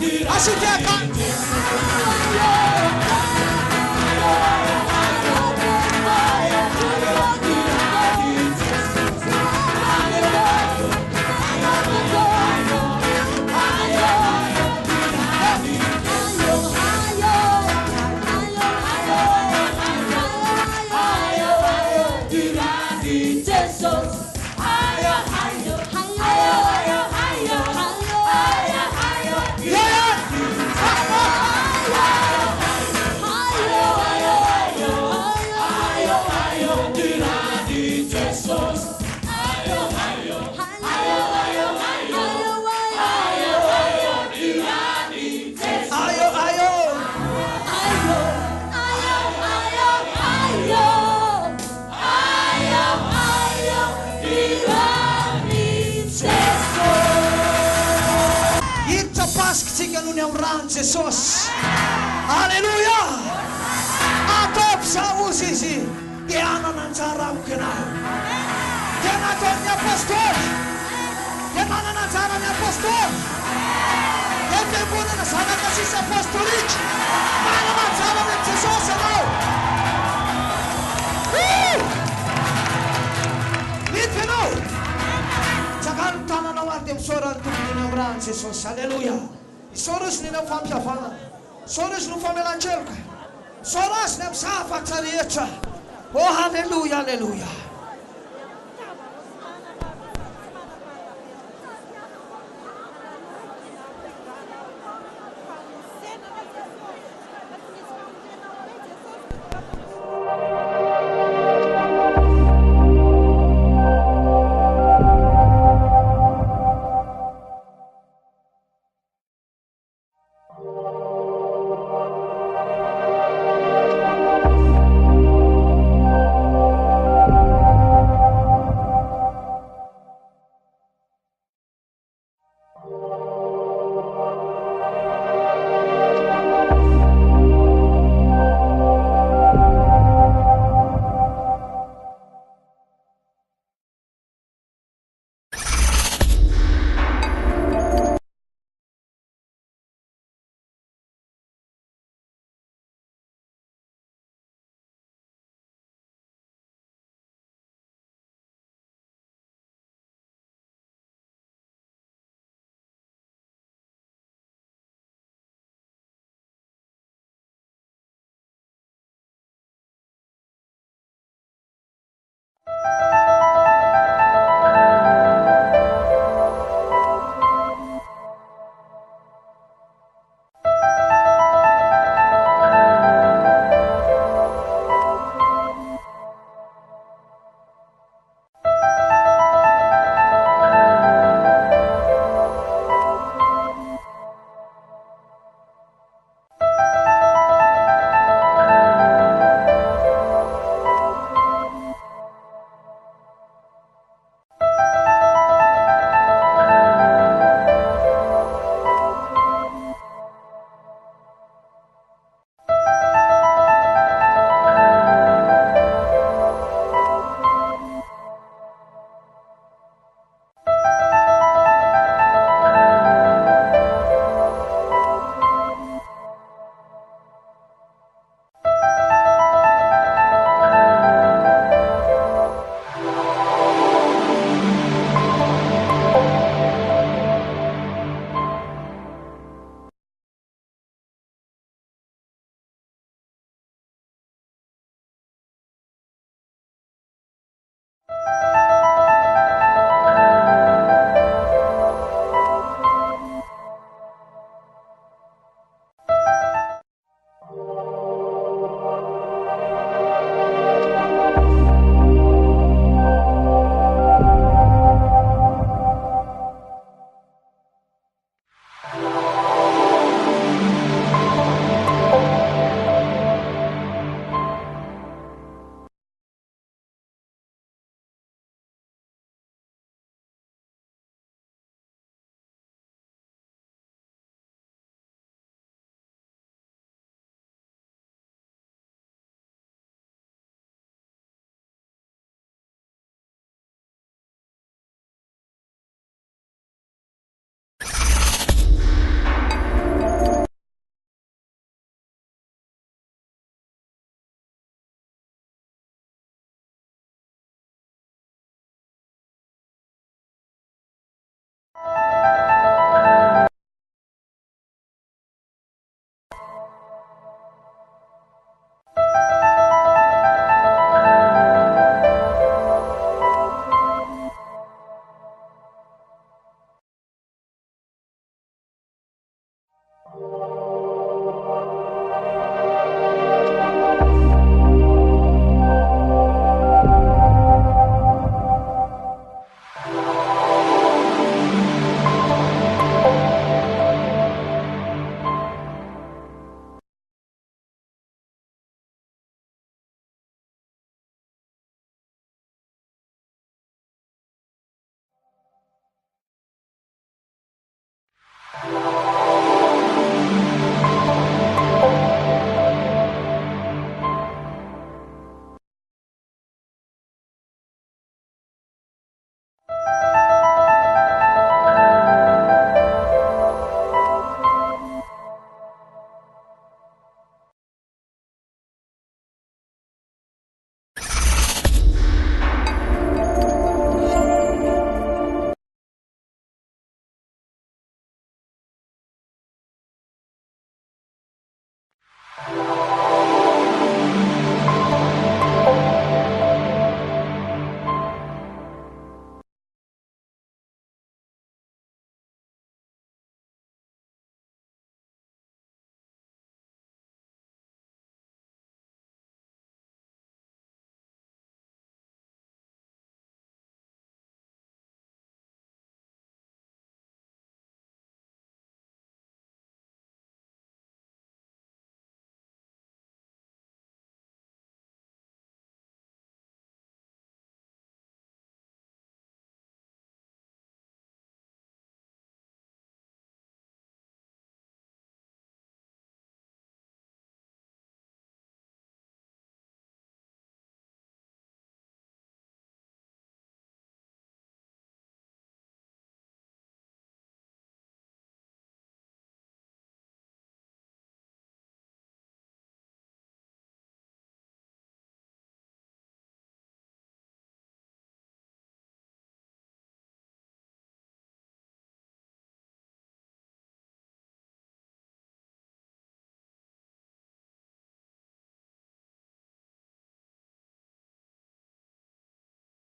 Asitiakan. Jesus. Haleluya. Atop sa usisi. Diana ng sarang kenal. Diana tonya pastor. Diana ng sarang niya pastor. Diana po na sana kasi sa pastorik. Mana man sarang ng Jesus ano. Dito no. Tsaka tanan na watim soran tumin ng ran Jesus. Haleluya. Soros ni na famja fana. Soros no famela chelka. Soros nem safa tsariecha. Oh hallelujah, hallelujah.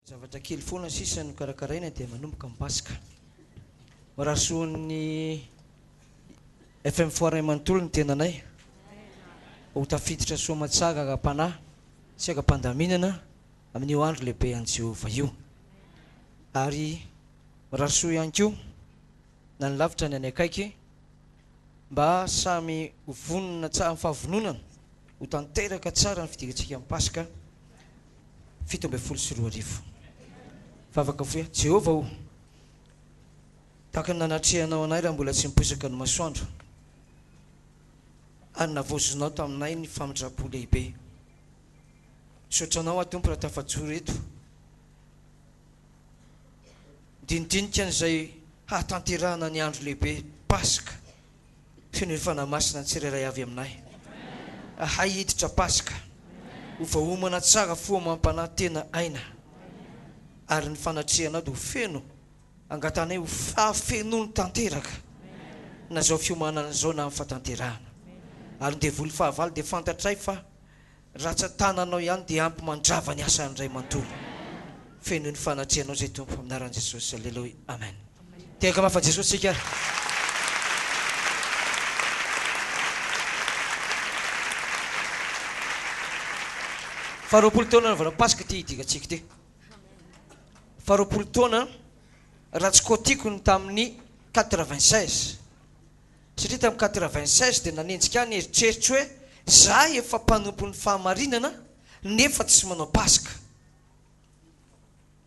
Zavatra kely foana sisa no karakaraina dia manomboka mipasika. Rasoan'ny FM foiray manontolo ny tenanay. Ho tafiditra soamatsaga agam-panahy sy agam-pandaminana amin'io andro lehibe an Jehova io. Ary rasoa ihany koa na ny lavitra ny any akaiky mba samy vonona tsara amin'ny fahavononana ho tanteraka tsara ny fidirantsika amin'ny Pasika 7:24. Favaka foia Jehova ho tahaka ny nanatrehanao anay raha mbola tsy miposaka ny masoandro ary navozonao taminay ny famindrapo lehibe. Sotranao a Tompo raha tafajoro eto dinidinika n'izay hahatanterahana ny andro lehibe Pasika feno ny fanamasina ny tsirairay avy aminay. Ahay hiditra Pasika ho vahoamana tsara foa mampanahy tena aina ary ny fanatrehanao dia ho feno angatanay ho fafenony tanteraka na zao fiomanana zao na amin'ny fatanterahana. Ary ny devoly fahavalo dia fantatray fa ratsan-tananao ihany dia ampy mandrava ny asan'ny ray manontolo. Feno ny fanatrehanao zay Tompo amin'ny anaran'i Jesosy. Aleluia. Amen. Teraka mafa Jesosy sika. Faharoapolo taona ny Pasika ty hidirantsika ty. Faharoapolo taona raha tsy kôtiko ny tamin'ny 96. Satria tamin'ny 96 dia nanenjika any eritreritry hoe zahay efa mpanompo ny fahamarinana nefa tsy manao Pasika.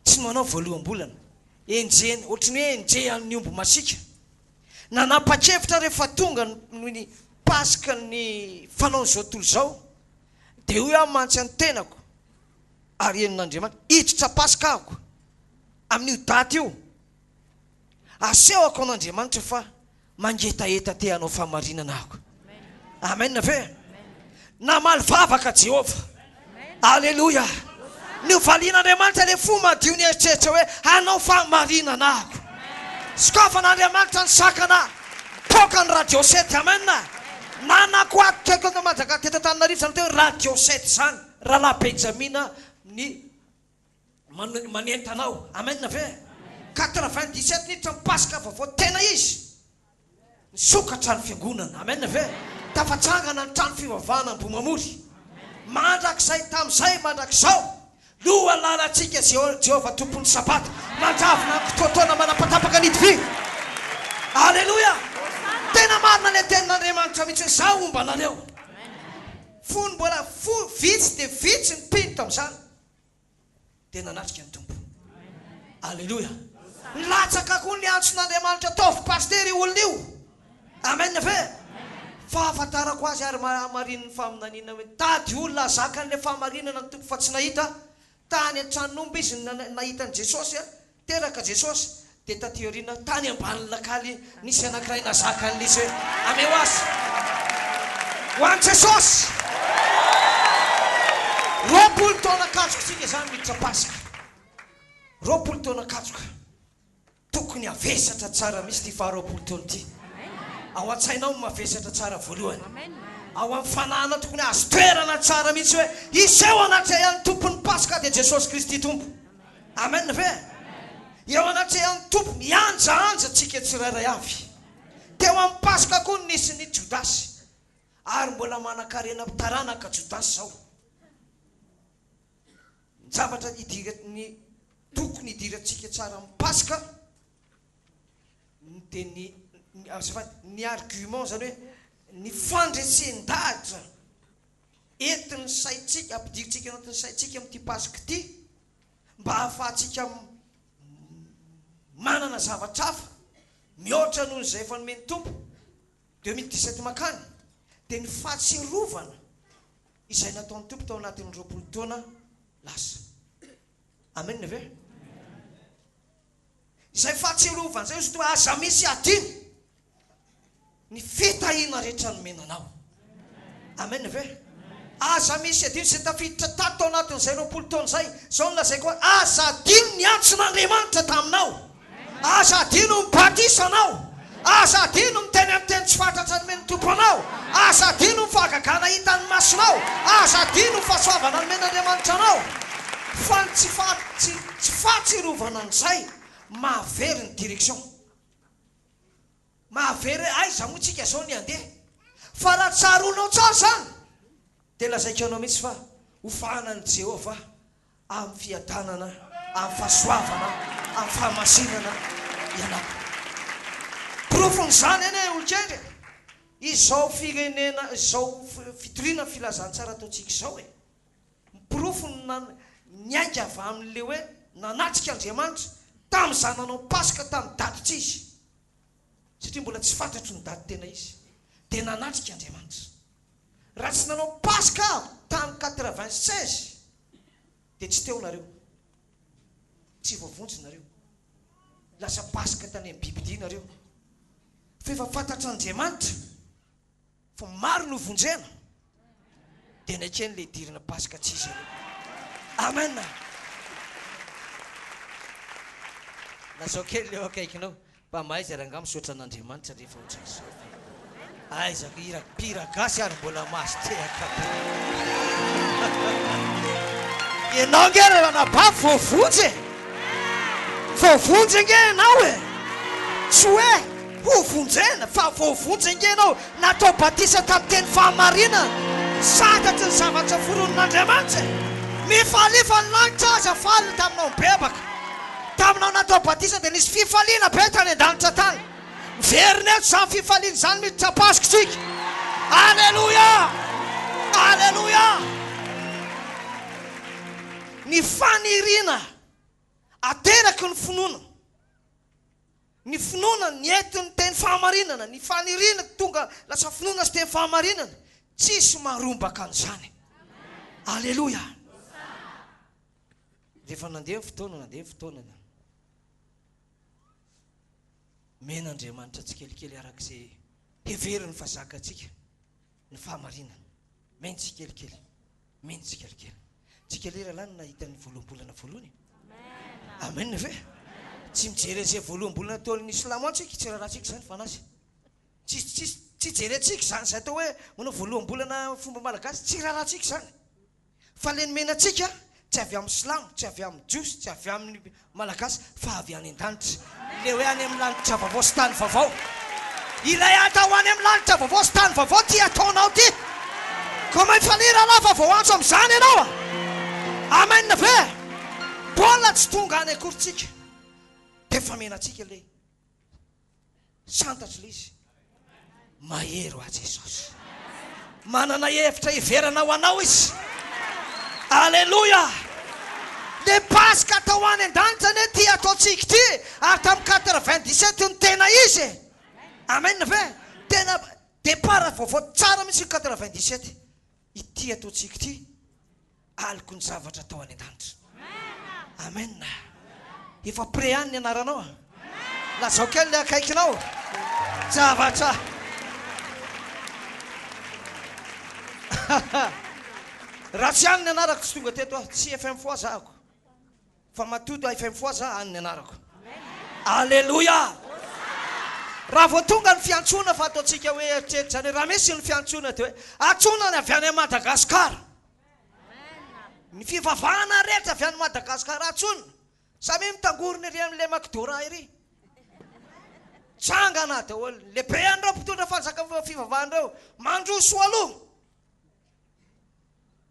Tsy manao voaloham-bolana. Enjeny, ohatrany hoe enjehan'ny omby masika. Nanapa-kevitra rehefa tonga ny Pasika ny fanaon'izao tontolo izao dia hoe aho mantsy ny tenako ary henin'Andriamanitra hiditra Pasika ahako amin'io daty io. Asehoko an'Andriamanitra fa mangetaeta te hanao fahamarinana ahako. Amen ve? Namaly vavaka Jehova. Aleluia. Ny valian'Andriamanitra le fo madio ny eritreritra hoe hanao fahamarinana ahako. Sokafan'Andriamanitra ny sakana poka ny radio 7. Amen. Nanako ato keko mazaka teto Antananarivo zany teo radio 7 zany. Rahalahy Benjamina ny manentanao. Amen ve? 97 nitra ny Pasika vaovao tena izy. Nisokatra ny fiangonana. Amen ve? Tafatsangana ny trano fivavahana ny Bomamory. Mandrakizay tamin'izay mandrakizao. Loha lalantsika Jehova tompon'ny sabata. Mandravina fotoana manapatapaka ny divy. Aleluia. Tena marina le tenin'Andriamanitra mihitsy hoe zaho omba nareo. Fony mbola vitsy dia vitsy ny mpino tamin'izany. Dia nanatrika ny Tompo. Aleluia. Latsaka koa ny antson'Andriamanitra ataovy pastery olona io. Amen ve? Fahafantarako azy ary marin'ny faminaniana hoe tady olona zakan'le fahamarinana ny Tompo fa tsy nahita. Tany an-tranon'omby izy nahita ny Jesosy, teraka Jesosy dia taty aoriana tany ambany lakaly nisy anankiray nazakany izy hoe ameo azy ho an'i Jesosy. 20 taona kajoka tsika zany miditra Pasika. 20 taona kajoka tokony avesatra tsara misy ty faha-20 taona ty. Ao an-tsainao mavesatra tsara voalohany. Ao amin'ny fanahana tokony azo toerana tsara mihitsy hoe iseo anatrehan'ny tompon'ny Pasika dia Jesosy Kristy Tompo. Amen ve? Eo anatrehan'ny tompo mianjaanja tsika tsirairay avy. Teo amin'ny Pasika koa nisy ny Jodasy. Ary mbola manan-karena taranaka Jodasy zao. Ny zavatra ny tokony hidirantsika tsara amin'ny Pasika dia ny argument zany hoe ny fandretsen-dahatra entin'ny saitsika ampidiritsika anatin'ny saitsika amin'ity Pasika ity mba hahafahantsika manana zavatra hafa mihoatra noho izay efa nomeny Tompo 2017 makany dia ny fahatsiarovana izay nataon'ny Tompo tao anatin'ny 20 taona lasa. Amen ve? Izay fahatsiarovana zay izy toa aza misy adino ny fitahiana rehetra nomenanao. Amen ve? Aza misy adino izay tafiditra tato tao anatin'izay 20 taona zay. Zao nolazaiko hoe aza adino ny antson'Andriamanitra taminao. Aza adino mibatisanao. Aza adino miteny amin'ny teny tsy fantatra nomeny Tompo anao. Aza adino ny fahagagana hitany masonao. Aza adino ny fahasoavana nomen'Andriamanitra anao. fa tsy fahatsirovana an'izay mahavery ny direction mahavery aiza moa tsika zao ny andeha fa raha tsaronao tsara zany dia lazaiko anao mihitsy fa hofanany Jehova amin'ny fiadanana amin'ny fahasoavana amin'ny fahamasinana ianao profony zany eny olon-kendry izao firenena izao fitoriana filazantsara ataontsika izao profony niainga avy amin'le hoe nanatrika Andriamanitra tamin'ny zananao Pasika tamin'ny daty izy satria mbola tsy fantatro ny daty tena izy dia nanatrika Andriamanitra raha tsy nanao Pasika tamin'ny 96 dia tsy teo nareo tsy voavonjy nareo lasa Pasika tany amin'ny Bibilia nareo fa efa fantatra Andriamanitra fa maro no vonjena dia nakeny le dirina Pasika tsy izy amen lazao kely leo akaikinao mba mahay zaranga misaotra an'Andriamanitra rehefa ohatran'izao aizako pira gasy ary mbola masy tehaka ianao nge ranaba voavonjy nge ianao tsy hoe hovonjena fa voavonjy nge ianao natao batisa tamin'ny teny fahamarinana satatry ny zavatra foronon'Andriamanitra mifalifa ny lanitra aza faly taminao bebaka taminao natao batisa dia nisy fifaliana be tany an-danitra tany verina eto zany fifaliana zany miditra Pasika tsika alleluia alleluia ny faniriana ateraky ny finoana ny entiny teny fahamarinana ny faniriana tonga lasa finoana sy teny fahamarinana tsisy marombaka an'izany alleluia rehefa nandeha fotoana men'Andriamanitra tsikelikely arak'izay heveriny fazakatsika ny fahamarinana meny tsikelikely tsika lera lany nahita ny voaloham-bolana voalohany amen ve tsy mijery zay voaloham-bolana taon'ny Islamo antsika tsy rahatsika zany fanazy tsy jerentsika zany zay atao hoe manao voaloham-bolana fomba malagasy tsy rahatsika zany fa le menantsika tsy avy amin'ny Islamo tsy avy amin'ny Jiosy tsy avy amin'ny malagasy fa avy any an-danitra le hoe any amin'ny lanitra vaovao sy tany vaovao ilay atao any amin'ny lanitra vaovao sy tany vaovao ty ataonao ty ko mahifalira lafa vao antso amin'izany ianao amen ve mbola tsy tonga any akorytsika dia fa menantsika le santatra le izy mahery ho a Jesosy manana hevitra hiverana ho anao izy alleluia le Pasika atao any an-danitra ne ty ataontsika ty ary tamin'ny 97 ny tena izy amen ve tena départ vaovao tsara mihitsy 97 ity ataontsika ty aliko ny zavatra atao any an-danitra amen efa pré any ny anaranao lazao kely le akaikinao zavatra raha tsy any ny anarako tsy tonga teto tsy FM fois zahako fa matoto FM fois za any ny anarako alleluia raha vao tonga ny fiantsona fa ataontsika hoe eritreritra zany raha misy ny fiantsona ty hoe atsona ny avy any Madagasikara ny fivavahana rehetra avy any Madagasikara atsona samy mitangorony ry amin'le makidora iry tsangana daholo lehibe an'ireo mpitondra fanzaka fivavahan'ireo mandroso aloha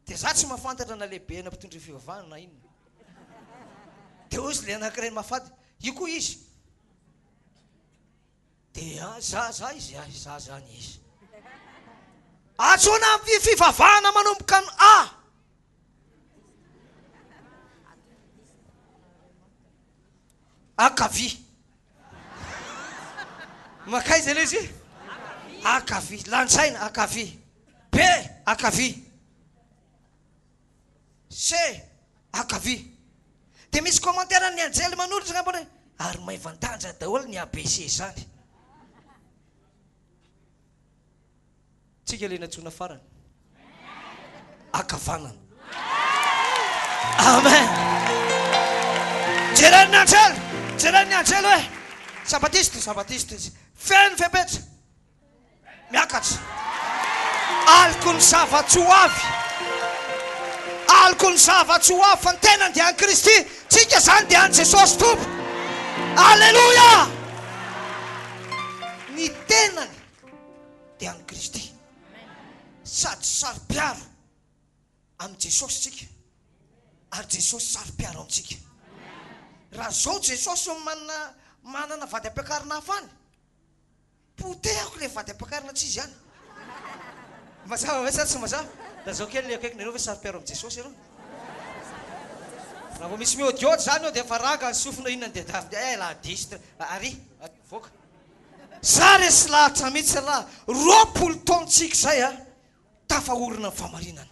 dia za tsy mahafantatra na lehibe na mpitondra fivavahana na inona dia ozy le anankiray mahafady io koa izy dia za izy za zany izy atsona amin'ny fivavahana manomboka ny A akavy makaiza le izy akavy lantsaina akavy B akavy C akavy dia misy commentaire ny anjely manolotra ngambony ary maivantanja daholo ny ABC zany tsika le natsona farany akavanana amen jereny anjely hoe sabatiste feno fepetra miakatra aliko ny zava-tsy ho avy aliko ny zava-tsy ho avy fa ny tenany dia any Kristy, tsika zany dia any Jesosy tompo. Alleluia. Ny tenany dia any Kristy, sady saro-piaro amin'ny Jesosy tsika, ary Jesosy saro-piaro amintsika. Raha zao Jesosy manana vady ampiakarina hafany, potehako le vady ampiakarina tsy izy ihany. Mazava ve sa tsy mazava? Da zao kely le akaiky nareo ve saro-piaro amin'ny Jesosy ianao? Raha vao misy miodiody zany eo dia efa ranga ny sofina inona dia davy la distre ary voaka. Za resy lahatra mihitsy lahy, 20 taontsika zay tafahorona ny famarinana.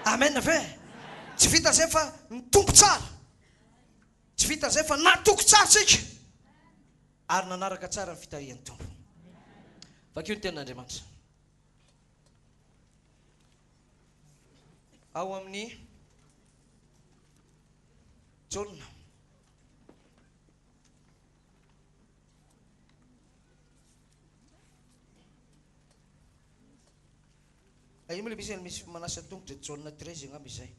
Amen ve? Tsy vita zay fa nitompo tsara, tsy vita zay fa natoko tsara tsika, ary nanaraka tsara ny fitarihan'ny tompo. Vakio ny tenin'Andriamanitra ao amin'ny Jona io moa le misy manasa tongotra Jona 13 angamba izay.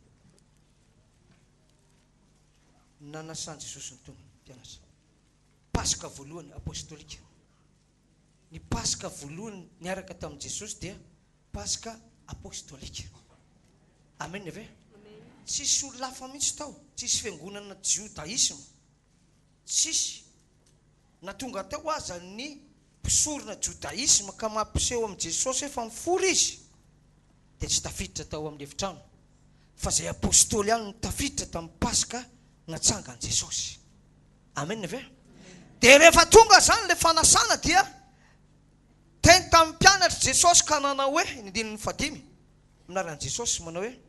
Nanasany Jesosy ny tompo mpianatra. Pasika voalohany apostolika. Ny pasika voalohany niaraka tamin'i Jesosy dia pasika apostolika. Amen ve? Tsisy olona hafa mihitsy tao, tsisy fiangonana judaisme, tsisy na tonga tao aza ny mpisorona judaisme ka mampiseho amin'i Jesosy efa mifory izy, dia tsy tafiditra tao amin'ny efitrano, fa zay apôstôly ihany no tafiditra tamin'ny pasika natsangany Jesosy. Amen ve? Dia rehefa tonga zany le fanasana dia teny tamin'ny mpianatra Jesosy ka nanao hoe, ny 15 minaran'i Jesosy manao hoe,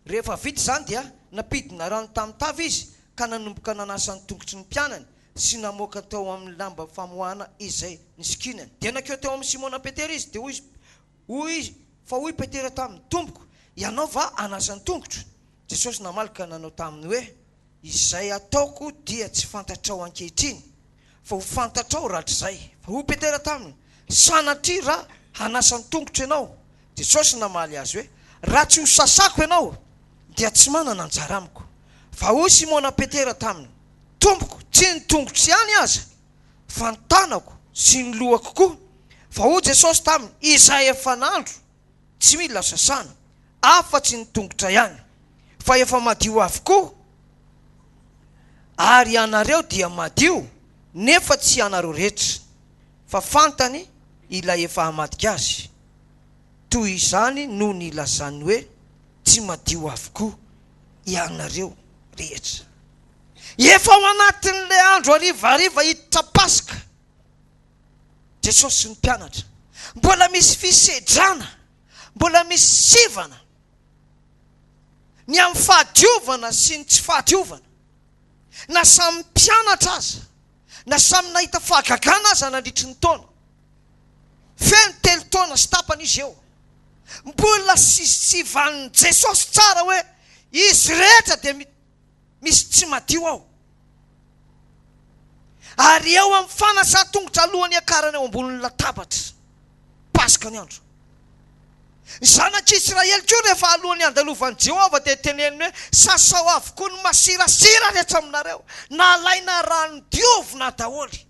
rehefa vita zany dia napidina rano tamin'ny tavy izy ka nanomboka nanasa ny tongotry ny mpianany sy namoaka tao amin'ny lamba famoahana izay nisikinany. Dia nakeo teo amin'ny Simona Petera izy, dia hoy Petera tamin'ny tompoko, ianao va anasa ny tongotro? Jesosy namalaka nanao taminy hoe, izay ataoko dia tsy fantatrao ankehitriny, fa ho fantatrao rahatrizay. Fa hoy Petera taminy, sanatria raha hanasa ny tongotro ianao? Jesosy namaly azy hoe, raha tsy ho sasako ianao dia tsy manana anjara amiko. Fa hoy Simona Petera taminy, tompoko, tsy ny tongotro ihany aza, fa ny tanako sy ny lohako koa. Fa hoy Jesosy taminy, izay efa nandro tsy mila sasana, afa-tsy ny tongotra ihany, fa efa madio avokoa, ary ianareo dia madio, nefa tsy ianareo rehetra, fa fantany ilay efa hamadika azy. Toy izany no nilazany hoe tsy madio avokoa ianareo rehetra. Efa ao anatin'le andro arivariva hiditra Pasika, Jesosy sy ny mpianatra mbola misy fisedrana, mbola misy sivana ny amin'ny fahadiovana sy ny tsy fahadiovana. Na samy mpianatra aza, na samy nahita fahagagana aza nandritry ny taona, feno 3 taona sy tapany izy eo, mbola sivan'ny Jesosy tsara hoe izy rehetra dia misy tsy madio ao. Ary eo amin'ny fanasa-tongotra alohany akarany eo ambonin'ny latabatra Pasika ny andro. Ny zanak'Israely koa rehefa alohany andalovan'i Jehovah dia teneniny hoe, sasao avokoa ny masirasira rehetra aminareo, nalaina rano diovina daholy.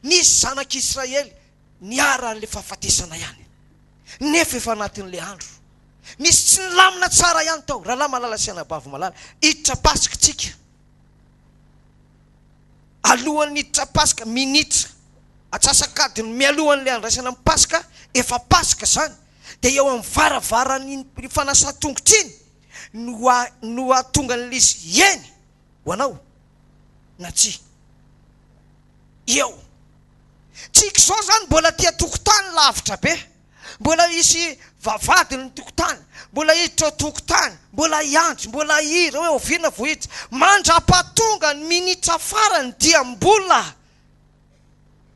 Nisy zanak'Israely niara le fahafatesana ihany, nefa efa anatin'le andro misy tsy nilamina tsara ihany tao. Raha lahy malala sy anabavy malala, hiditra Pasika tsika. Alohan'ny hiditra Pasika, minitra atsasakadiny mialohan'le andraisana amin'ny Pasika, efa Pasika zany. Dia eo amin'ny varavarany fanasa-tongotra iny no atonga n'izy eny ho anao na tsy eo. Tsika zao zany mbola tia tokotany lavitra be, mbola isy vavadiny ny tokotany, mbola hiditra tokotany, mbola iantry, mbola hira hoe oviana vohitra. Mandrapatonga ny minitra farany dia mbola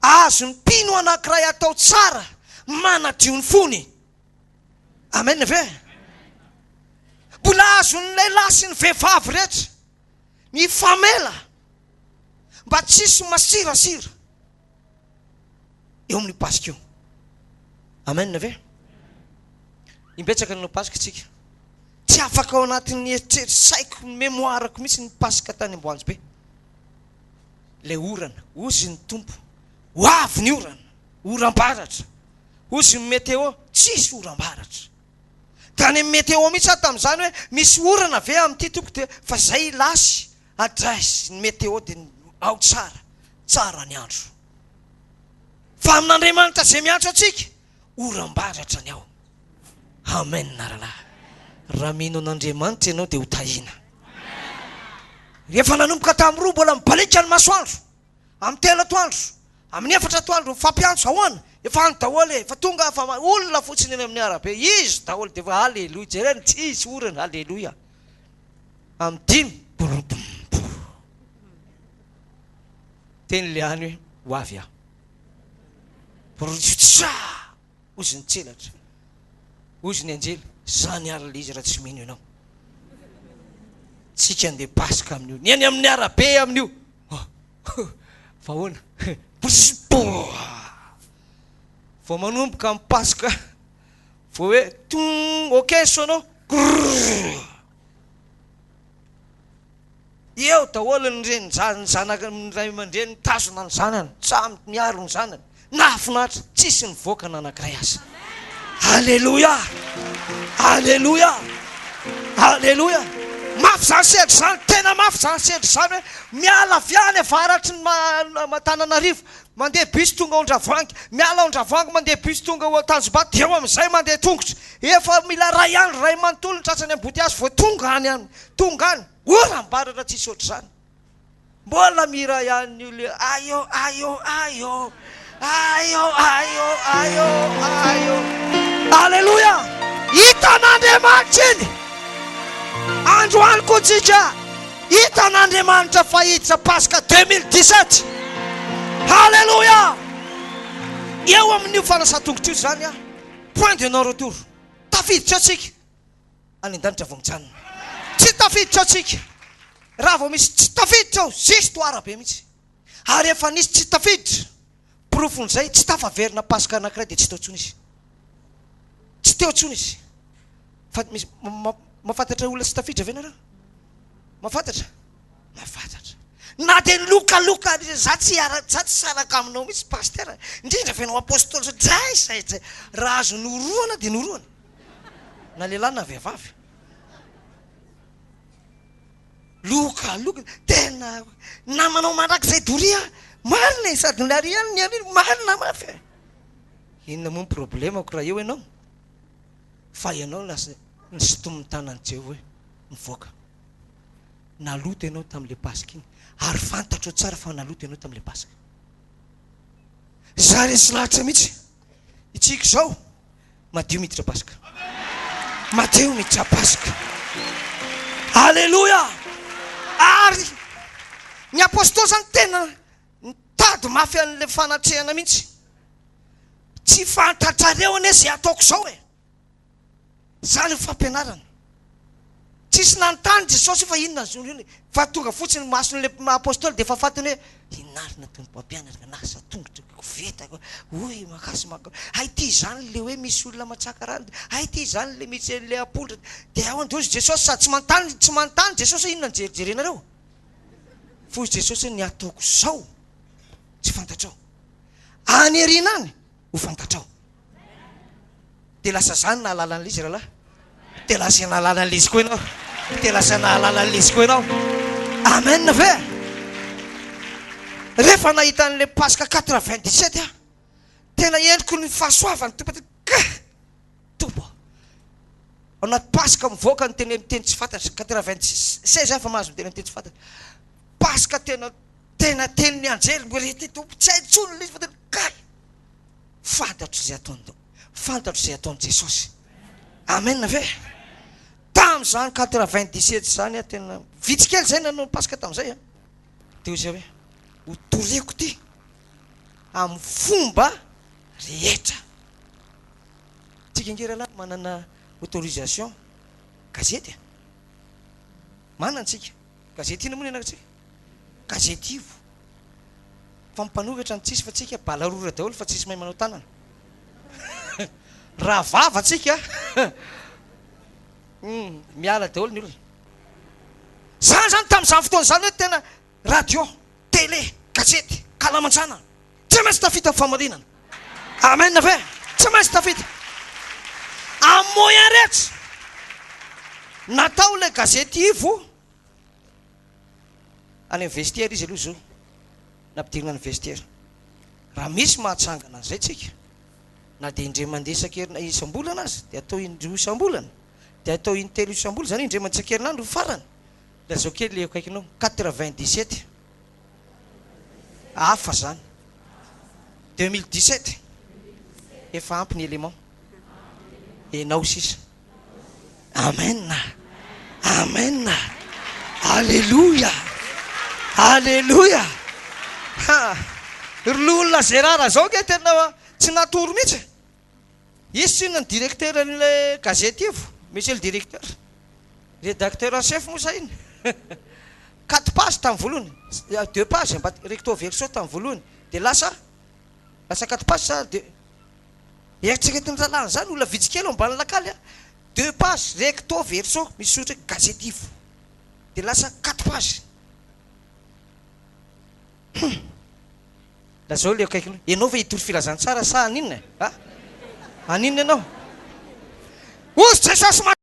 azo ny mpino anankiray atao tsara, manadio ny fony. Amen ve? Mbola azo ny lehilahy sy ny vehivavy rehetra ny famela mba tsisy masirasira eo amin'ny Pasika eo. Amen ve? Imbetsaka ny Pasika tsika. tsy afaka ao anatin'ny eritreritry saiko ny mémoirako mihitsy ny pasika tany Amboanjy be. Le orana, ozy ny tompo, ho avy ny orana, oram-baratra. Ozy ny météo, tsisy oram-baratra. Tany amin'ny météo mihitsy aho tamin'izany hoe misy orana ve amin'ity tompo dia fa zay lasy adraisy ny météo dia ao tsara ny andro. Fa amin'Andriamanitra zay miantso antsika, oram-baratra ny ao. Amen naralahy. Raha mino an'Andriamanitra ianao dia ho tahina. Rehefa nanomboka tamin'ny 2 mbola mibalika ny masoandro, amin'ny 3 atoandro, amin'ny 4 atoandro fampiantso ahoana, efa any daholo efa tonga fa olona fotsiny eny amin'ny arabe, izy daholo dia fa halleloja jereny tsisy orana, halleloja. Amin'ny 5 teny le any hoe ho avy aho. Tsa ozy ny tselatra, ozy ny anjely, zany arina izy raha tsy mino ianao. Tsika andeha pasika amin'io, ny eny amin'ny arabe amin'io. Fa hoana, vao manomboka amin'ny pasika, vao hoe ok sonao, eo daholo ny reny zanaka ny ray aman-dreny tazona ny zanany, samy miaro ny zanany. Nahafinaritra, tsisy ny voaka nanankiray aza. Halleloja, halleloja, halleloja. Mafy zany sedry zany, tena mafy zany sedry zany hoe miala avy any avaratry ny Matananarivo, mandeha bus tonga Ondravoangy, miala Ondravoangy mandeha bus tonga Tanjombato, eo amin'izay mandeha tongotra. Efa mila ray andro ray manontolo ny tratrany ambodiazy vao tonga any, tonga any. Oram-baratra tsisy ohatr'izany. Mbola mira ihany io le ayo ayo ayo ayo ayo ayo ayo. Halleluja. Hitan'Andriamanitra iny. Androany kotsika hitan'Andriamanitra fahiditra pasika 2017. Halleluja. Eo amin'io fanasan-tongotra io zany point de non retour. Tafiditra atsika any an-danitra vao mijanona. Tsy tafiditra atsika raha vao misy tsy tafiditra ao, zistoire be mihitsy. Ary efa nisy tsy tafiditra, profon'izay tsy tafaverina pasika anankiray dia tsy teo intsony izy. Tsy teo intsony izy. Fa misy mahafantatra olona tsy tafiditra ve nareo? Mahafantatra? Mahafantatra. Na dia lokaloka za tsy saraka aminao mihitsy pasteur, indrindra fa ianao apôstôly zay raha azo noroana dia noroana. Na lehilahy na vehivavy. Lokaloka tena namanao mandrakizay doria marina sady nariana ny arina marina mafy. Inona moa ny problemako raha eo ianao? Fa ianao lasa nysotomin'ny tanany Jehova hoe mivoaka. Naloto ianao tamin'ilay pasika iny ary fantatro tsara fa naloto ianao tamin'ilay pasika. Za resy lahatra mihitsy itsika izao madio miditra pasika. Madio miditra pasika. Halleluja. Ary ny apôstôly zany tena mitady mafy an'ilay fanatrehana mihitsy. Tsy fantatrareo ane zay ataoko izao e. Zany ny fampianarana. Tsisy nanontany Jesosy fa inona zony io. Fa tonga fotsiny mason'ilay apôstôly dia efa fantany hoe inarina toy ny mpampianatra nasa tongotra koveta. Oy makasy maka. Ay ty zany le hoe misy olona matsaka rano. Ay ty zany le misy le apondra. Dia ao andozy Jesosy sady tsy manontany Jesosy inona ny jerijerenareo. Foy Jesosy ny ataoko izao tsy fantatrao. Any arina any ho fantatrao. Dia lasa zany nahalala an'ilay izy rahalahy. Dia lasa nahalala an'ilay izy koa ianao. Dia lasa nahalala an'ilay izy koa ianao. Amen ve? Rehefa nahita an'ilay pasika 97 tena endriko ny fahasoavany tompo. Ao anaty pasika mivoaka ny teny tsy fantatra 96 fa mahazo miteny teny tsy fantatra. Pasika tena teny ny anjely mborety tompo tsy haintsony ilay izy fa tena fantatro izay ataony. Fantatro izay ataony Jesosy. Amen ve? Tamin'izany 97 zany tena vitsikely zay nanao pasika tamin'izay. Teo izay hoe ho toreko ty amin'ny fomba rehetra. Tsika ngeralahy manana autorisation gazety. Manana antsika. Gazety ina moa ny anakatsika? Gazety ivo. Fa mimpanovatra ny tsisy fa tsika balarora daholo fa tsisy mahay manao tanana. Raha vava tsika miala daholo ny olona zany zany tamin'izany fotoana zany hoe tena radio télé gazety kalamantsana tsy maintsy tafita famarinana amen ve tsy maintsy tafita amin'ny moyen rehetra natao le gazety ivo any vestiaire izy aloha zao nampidirina ny vestiaire raha misy mahatsangana an'izay tsika na dia indray mandeha isan-kerina isam-bolana azy dia atao indroa isam-bolana dia atao intelo isam-bolana zany indray mandeha-isan-kerinandro farany da zao kely le akaikinao 97 hafa zany 2017 efa ampy ny élément enao sisa amen amen alleluia alleluia ryolona zay rara zao ke tena tsy natoro mihitsy izy tsy na ny directeur an'le gazety ivo misy le directeur rédacteur en chef moa zay iny 4 page tamin'ny voalohany 2 page recto verso tamin'ny voalohany dia lasa 4 page sa de eritreretiny ralàna zany olona vitsikely ambany lakaly 2 page recto verso misy soratra gazety ivo dia lasa 4 page da zao le akaikinao ianao fa hitory filazantsara sa aninona aninona ianao ozy jesosy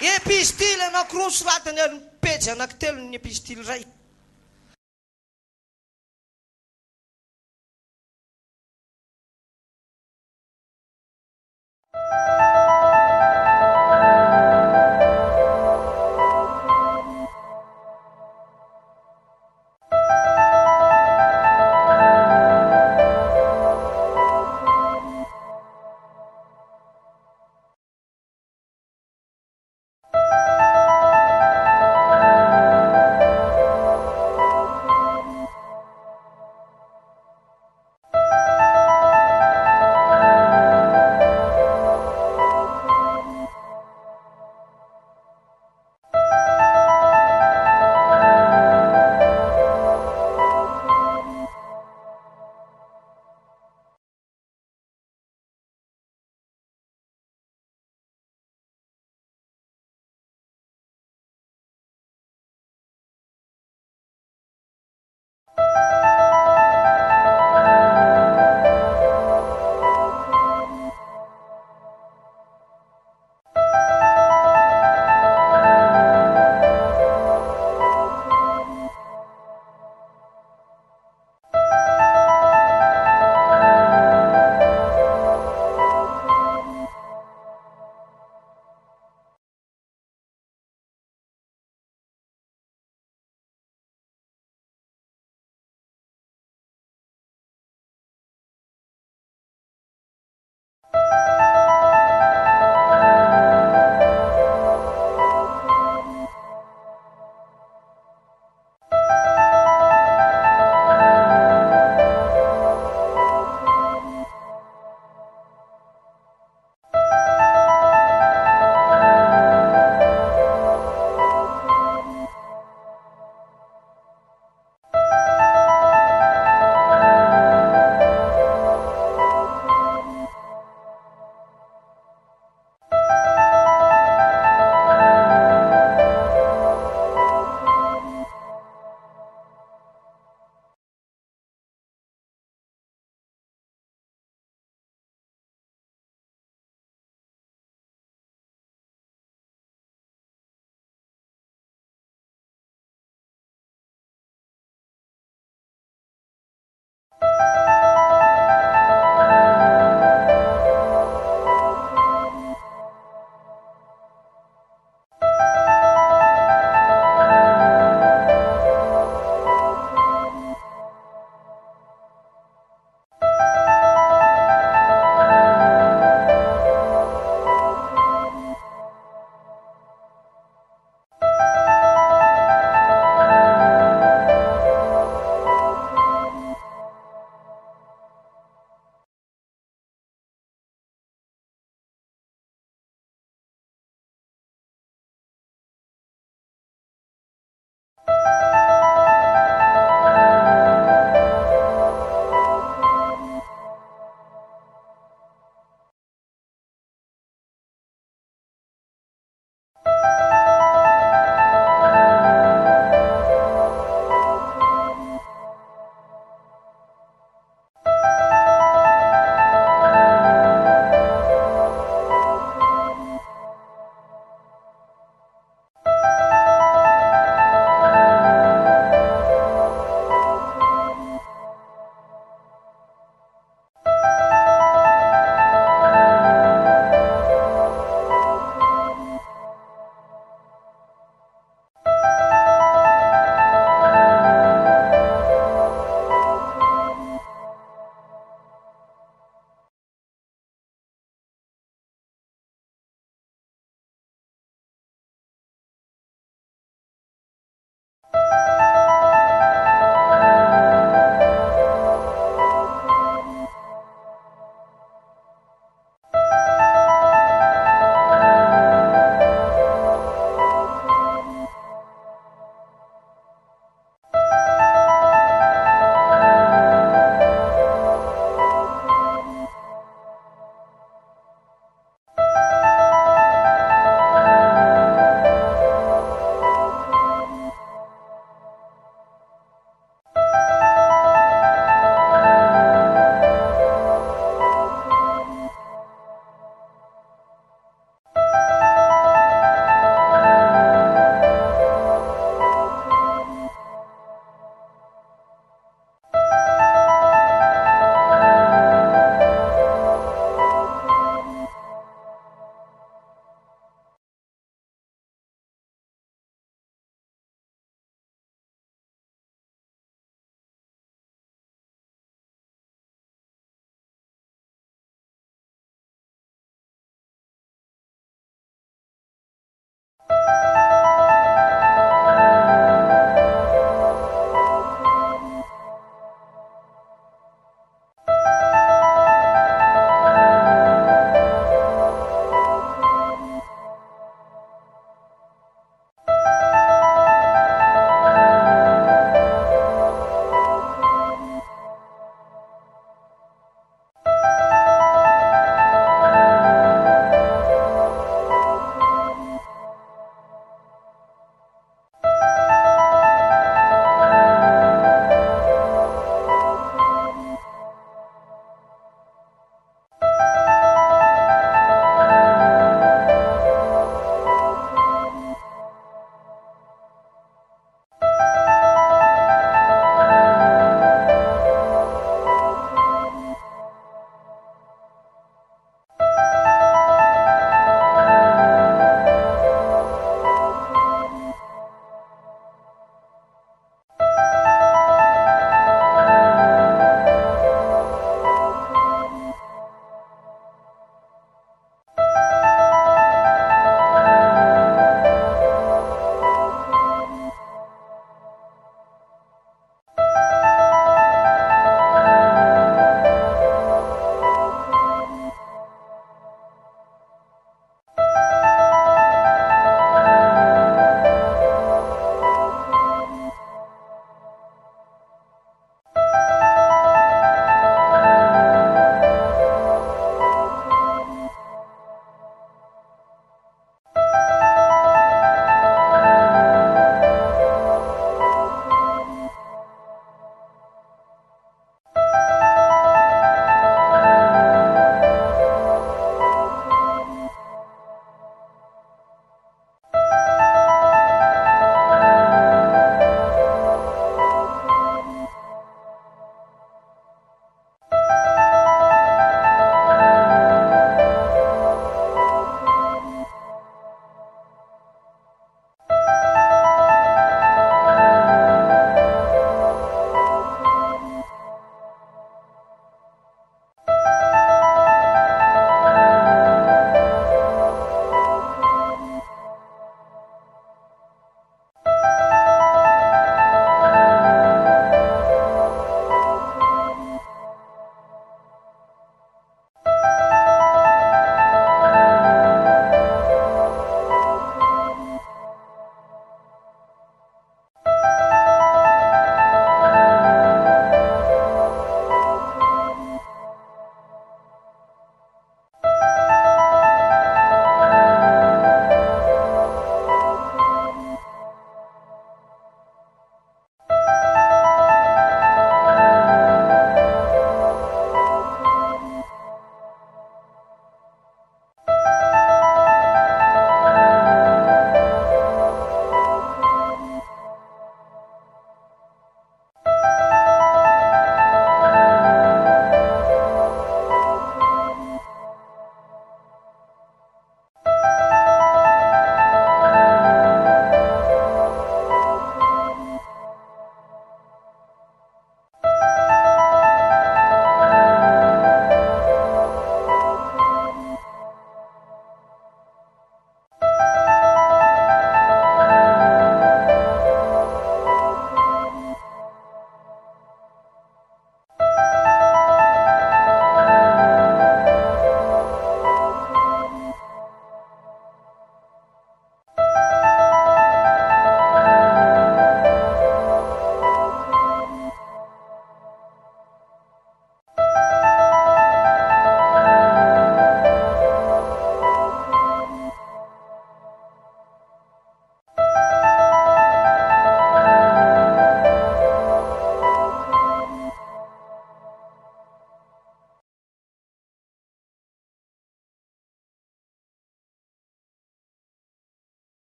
epistily anankiroa soratany ary pejy anankitelo ny epistily ray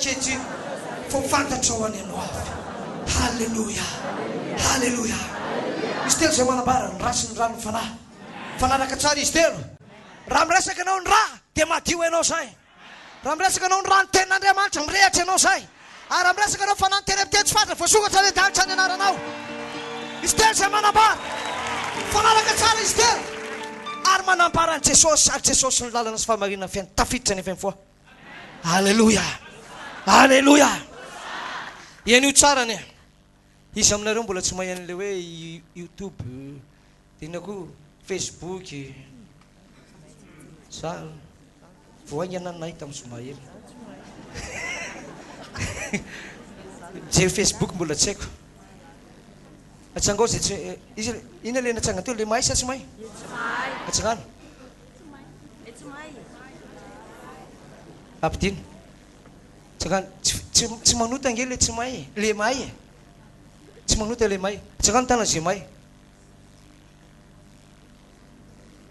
ankehitriny fa fantatrao any ianao avy. Halleloia, halleloia. Izy telo zay manambara ny ra sy ny rano fanahy. Fanaraka tsara izy telo. Raha miresaka anao ny ra dia madio ianao zay. Raha miresaka anao ny ra ny tenin'Andriamanitra mirehatra ianao zay. Ary raha miresaka anao fananteram-piteny tsy fantatra voasokatra le danitra ny anaranao. Izy telo zay manambara. Fanaraka tsara izy telo. Ary manambara ny Jesosy, ary Jesosy ny lalana sy fahamarinana fiainana tafiditra ny avy foa. Halleluia, halleluia. Ianio tsara ny izy aminareo mbola tsy mahay an'ilay hoe YouTube, dia na koa Facebook. Za voaingana nay tamin'ny Zomahery. Mijery Facebook mbola tsy haiko. Atsangao zay tsy izy ina le natsanga teo le mahay sa tsy mahay? Atsangano. Ampidino. Tsangano tsy manota ange le tsy mahay, le mahay. Tsy manota le mahay. Tsangano tana zay mahay.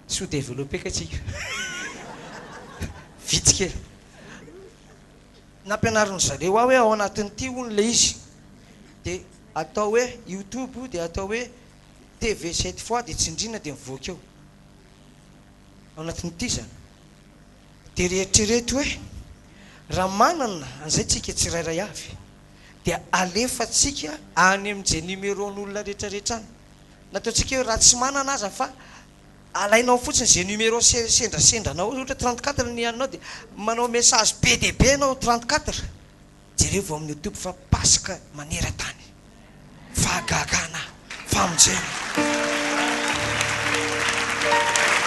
Sous-développé katsika. Vitsy kely. Nampianariny zareo hoe ao anatin'ity hono le izy. Dia atao hoe YouTube dia atao hoe TV 7 fois dia tsindrina dia mivoaka eo. Ao anatin'ity zany. Dia rehetrarehetra hoe raha manana an'izay tsika tsirairay avy dia alefatsika any amin'izay numéron'olona rehetrarehetra any. Nataontsika hoe raha tsy manana aza fa alainao fotsiny zay numéro sendrasendranao ohatra 34 ny anao dia manao message be dia be anao 34. Jereo vao amin'ny YouTube fa pasika maneran-tany, fahagagana, famonjena.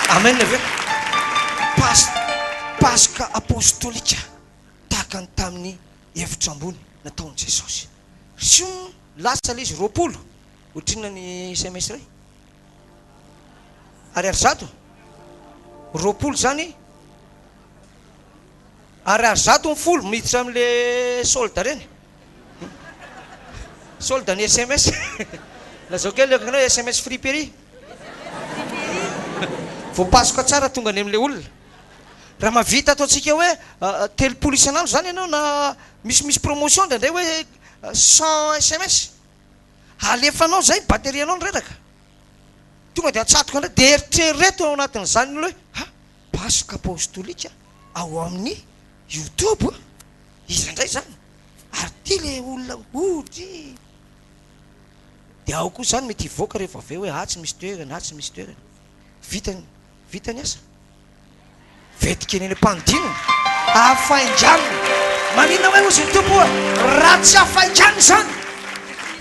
Amen ve? Pasika apostolika tahaka ny tamin'ny hevitra ambony nataon'i Jesosy. Sion lasa le izy 20 otrina ny semestre ray. Ary zato 20 zany ary zato ny folo miditra amin'le solda reny. Solda ny SMS. Lazao kely le kanao SMS friperie. Voapasika tsara tonga any amin'le olona. Raha mavita ataontsika hoe 30 isan'andro zany ianao na misy promotion ndray hoe 100 SMS. Alefanao zay batterie anao nyreraka. Tonga dia atsatoka ndray dia eritrereto ao anatin'izany ny hoe pasika apostolika ao amin'ny YouTube. Izy indray zany. Ary ty le olona odry. Dia ao koa zany mety hivoaka rehefa avy eo hoe tsy misy toerana, tsy misy toerana. Vitany asa. Vetika eny am-panidinana. Afainganana. Maninona hoe ozy ny tompo raha tsy afainganana zany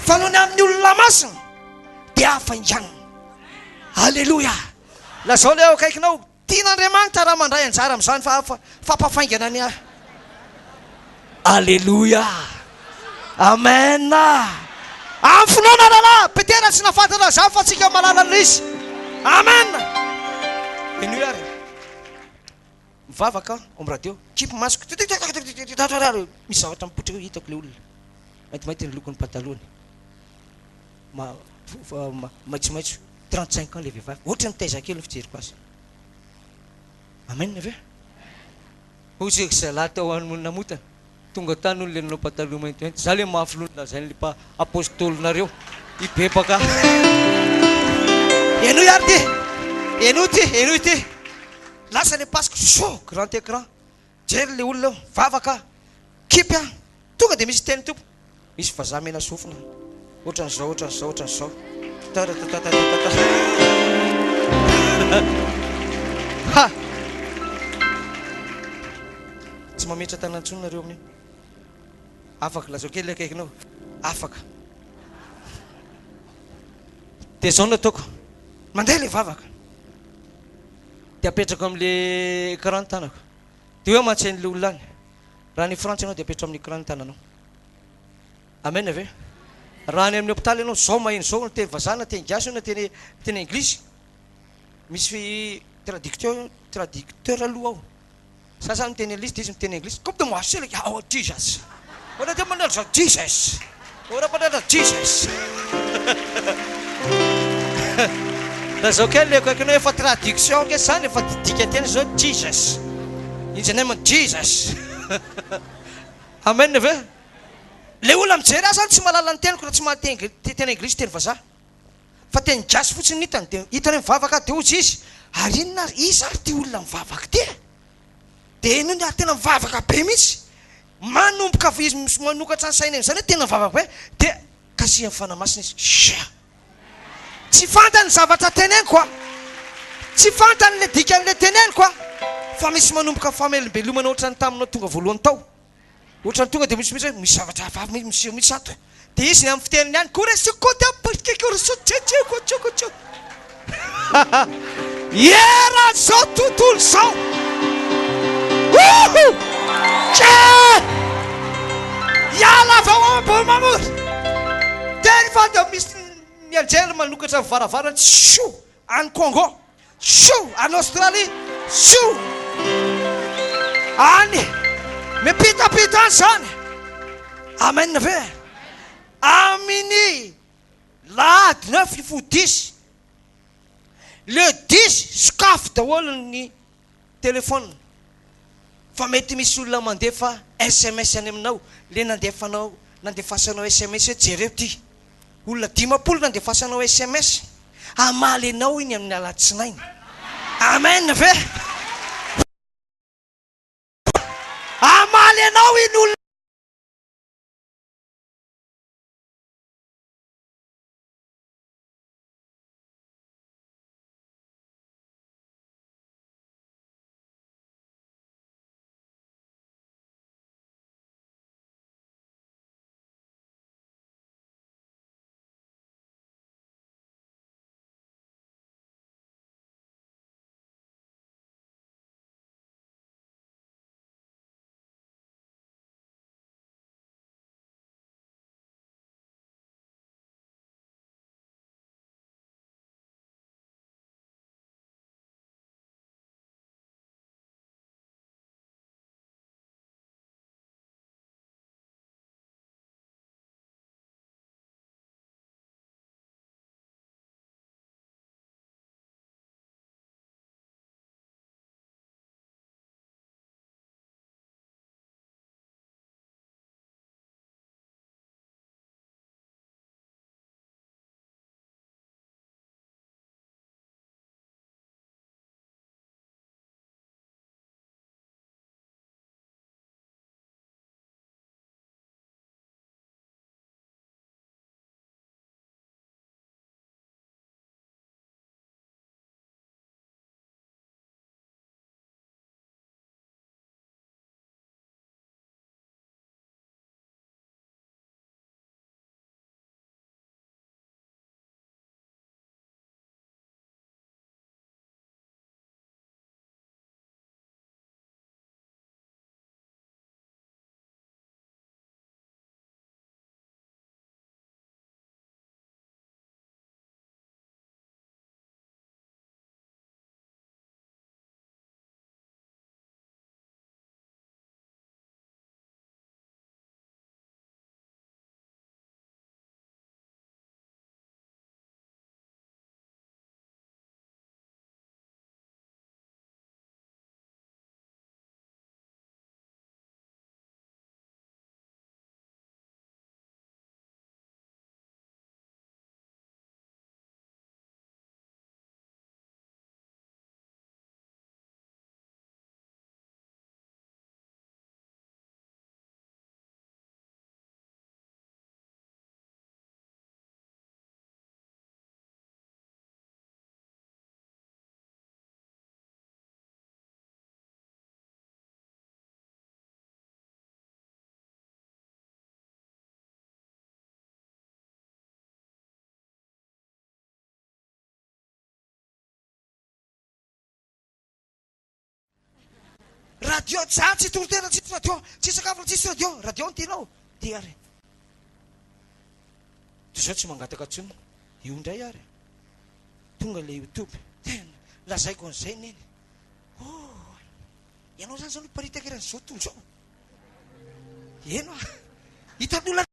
fa noho ny amin'ny olona masina dia afainganana. Halleluia. Lazao le ao akaikinao tian'Andriamanitra raha mandray anjara amin'izany fa fampafaingana ny Halleluia. Amen. Amfinoana lala petera tsy nafantatra za fa tsika malala izy. Amen. Ino ary mivavaka om radio kipy masoko misy zavatra mipotra hitako le olona maintimainty ny lokon'ny patalohany maitsomaitso 35 ans le vehivavy ohatra ny taiza kely fijeriko azy. Amen ve? Ozy eky zalahy tao an'ny namotana tonga tany olona nanao pataloha maintimainty za le mahafilonina zay le apôstolinareo ibebaka. Eno ary ty eno ty lasa le pasika so grand écran jery le olona vavaka kipy tonga dia misy teny tompo misy vazaha mena sofina ohatran'izao tsy mametra tanantsony nareo amin'io. Afaka lazao kely akaikinao afaka dia zao no ataoko mandeha le vavaka dia apetrako amin'le écran ny tanako dia hoe mantsain'le olona any raha ny frantsa ianao dia apetrao amin'ny écran ny tananao. Amen ve? Raha ny amin'ny hôpitaly ianao zao maheno zao teny vazaha na teny gasy na teny anglisy misy traducteur aloha ao. Sasa miteny anglisy dia izy miteny anglisy comme de moi c'est oh Jesus. Ora dia manao Jesus. Ora manao Jesus. Lazao kely le akaikinao efa traduction ke zany efa didika teny zao Jesus. In the name of Jesus. Amen ve. Le olona mijery azy tsy mahalala ny teniko raha tsy mahateny tena English teny vazaha. Fa teny gasy fotsiny hitany dia hitany mivavaka dia hozy izy. Ary inona izy ary ty olona mivavaka ty. Dia ino ny tena mivavaka be mihitsy. Manomboka izy manokatra ny sainy izany hoe tena mivavaka be. Dia kasihany fanamasina izy. Tsy fantany zavatra teneniko a. Tsy fantany le dikan'le teneniko a. Fa misy manomboka famelombelomana ohatrany taminao tonga voalohany tao. Ohatrany tonga dia misy zavatra hafa misy ato. Dia izy ny amin'ny fiteniny ihany koresikoty apoltikekorosotsetseko. Era zao tontolo zao. Iala avao ambony mamory. Teny fa dia misy ny anjely manokatra varavarana shoo any Congo, shoo any Australie, shoo any mipitapita any zany. Amen ve. Amin'ny lahady 9 fodisy le 10 sokafy daholo ny telefônina. Fa mety misy olona mandefa SMS any aminao. Le nandefasanao SMS jereo ty. Olona 10 nandefasanao SMS. Amaly anao iny amin'ny alatsinainy. Amen ve. Amaly anao iny olona. Radio za tsy torotena tsy radio, tsy sakafo tsisy radio, radio tinao ty ary. Zao tsy mangataka tsony. Io ndray ary. Tonga le YouTube. Tena lazaiko an'izay neny. Oh, ianao zany zao paritaka eran'ny zao tontolo zao. Eno ah. Hitan'olona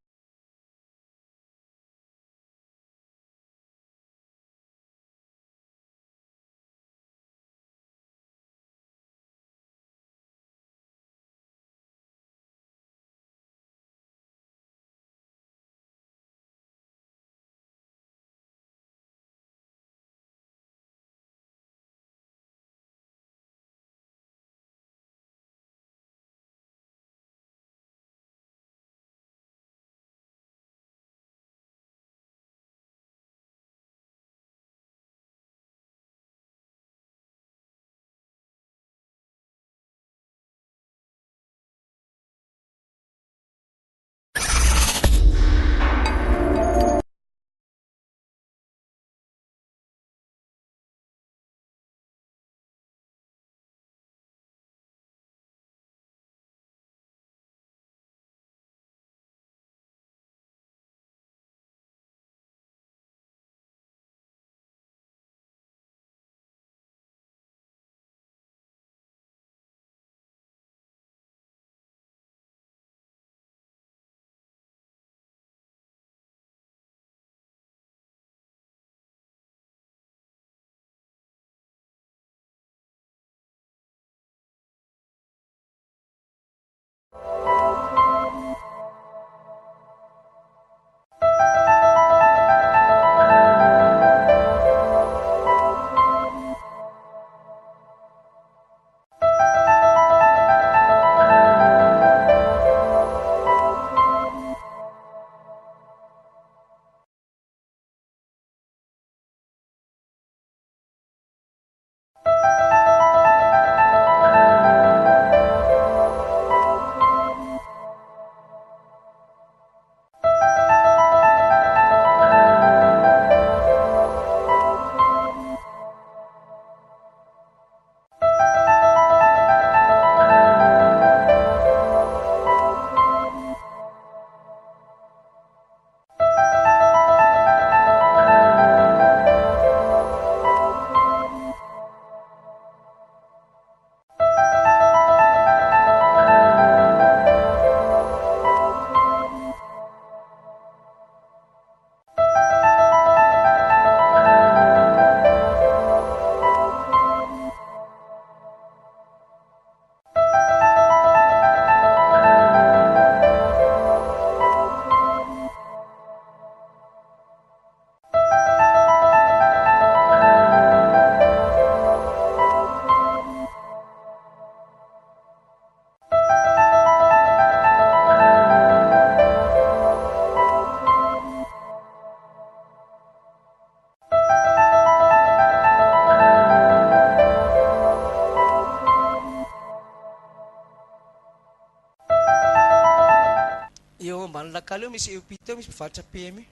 ao ambany lakala eo misy eupita misy mpivarotra PMU.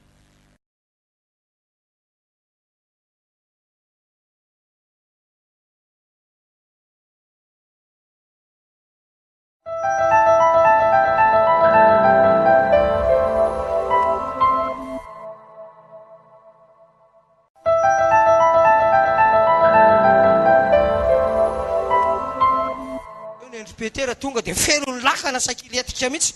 Petera tonga dia ferony lakana sakiletika mihitsy.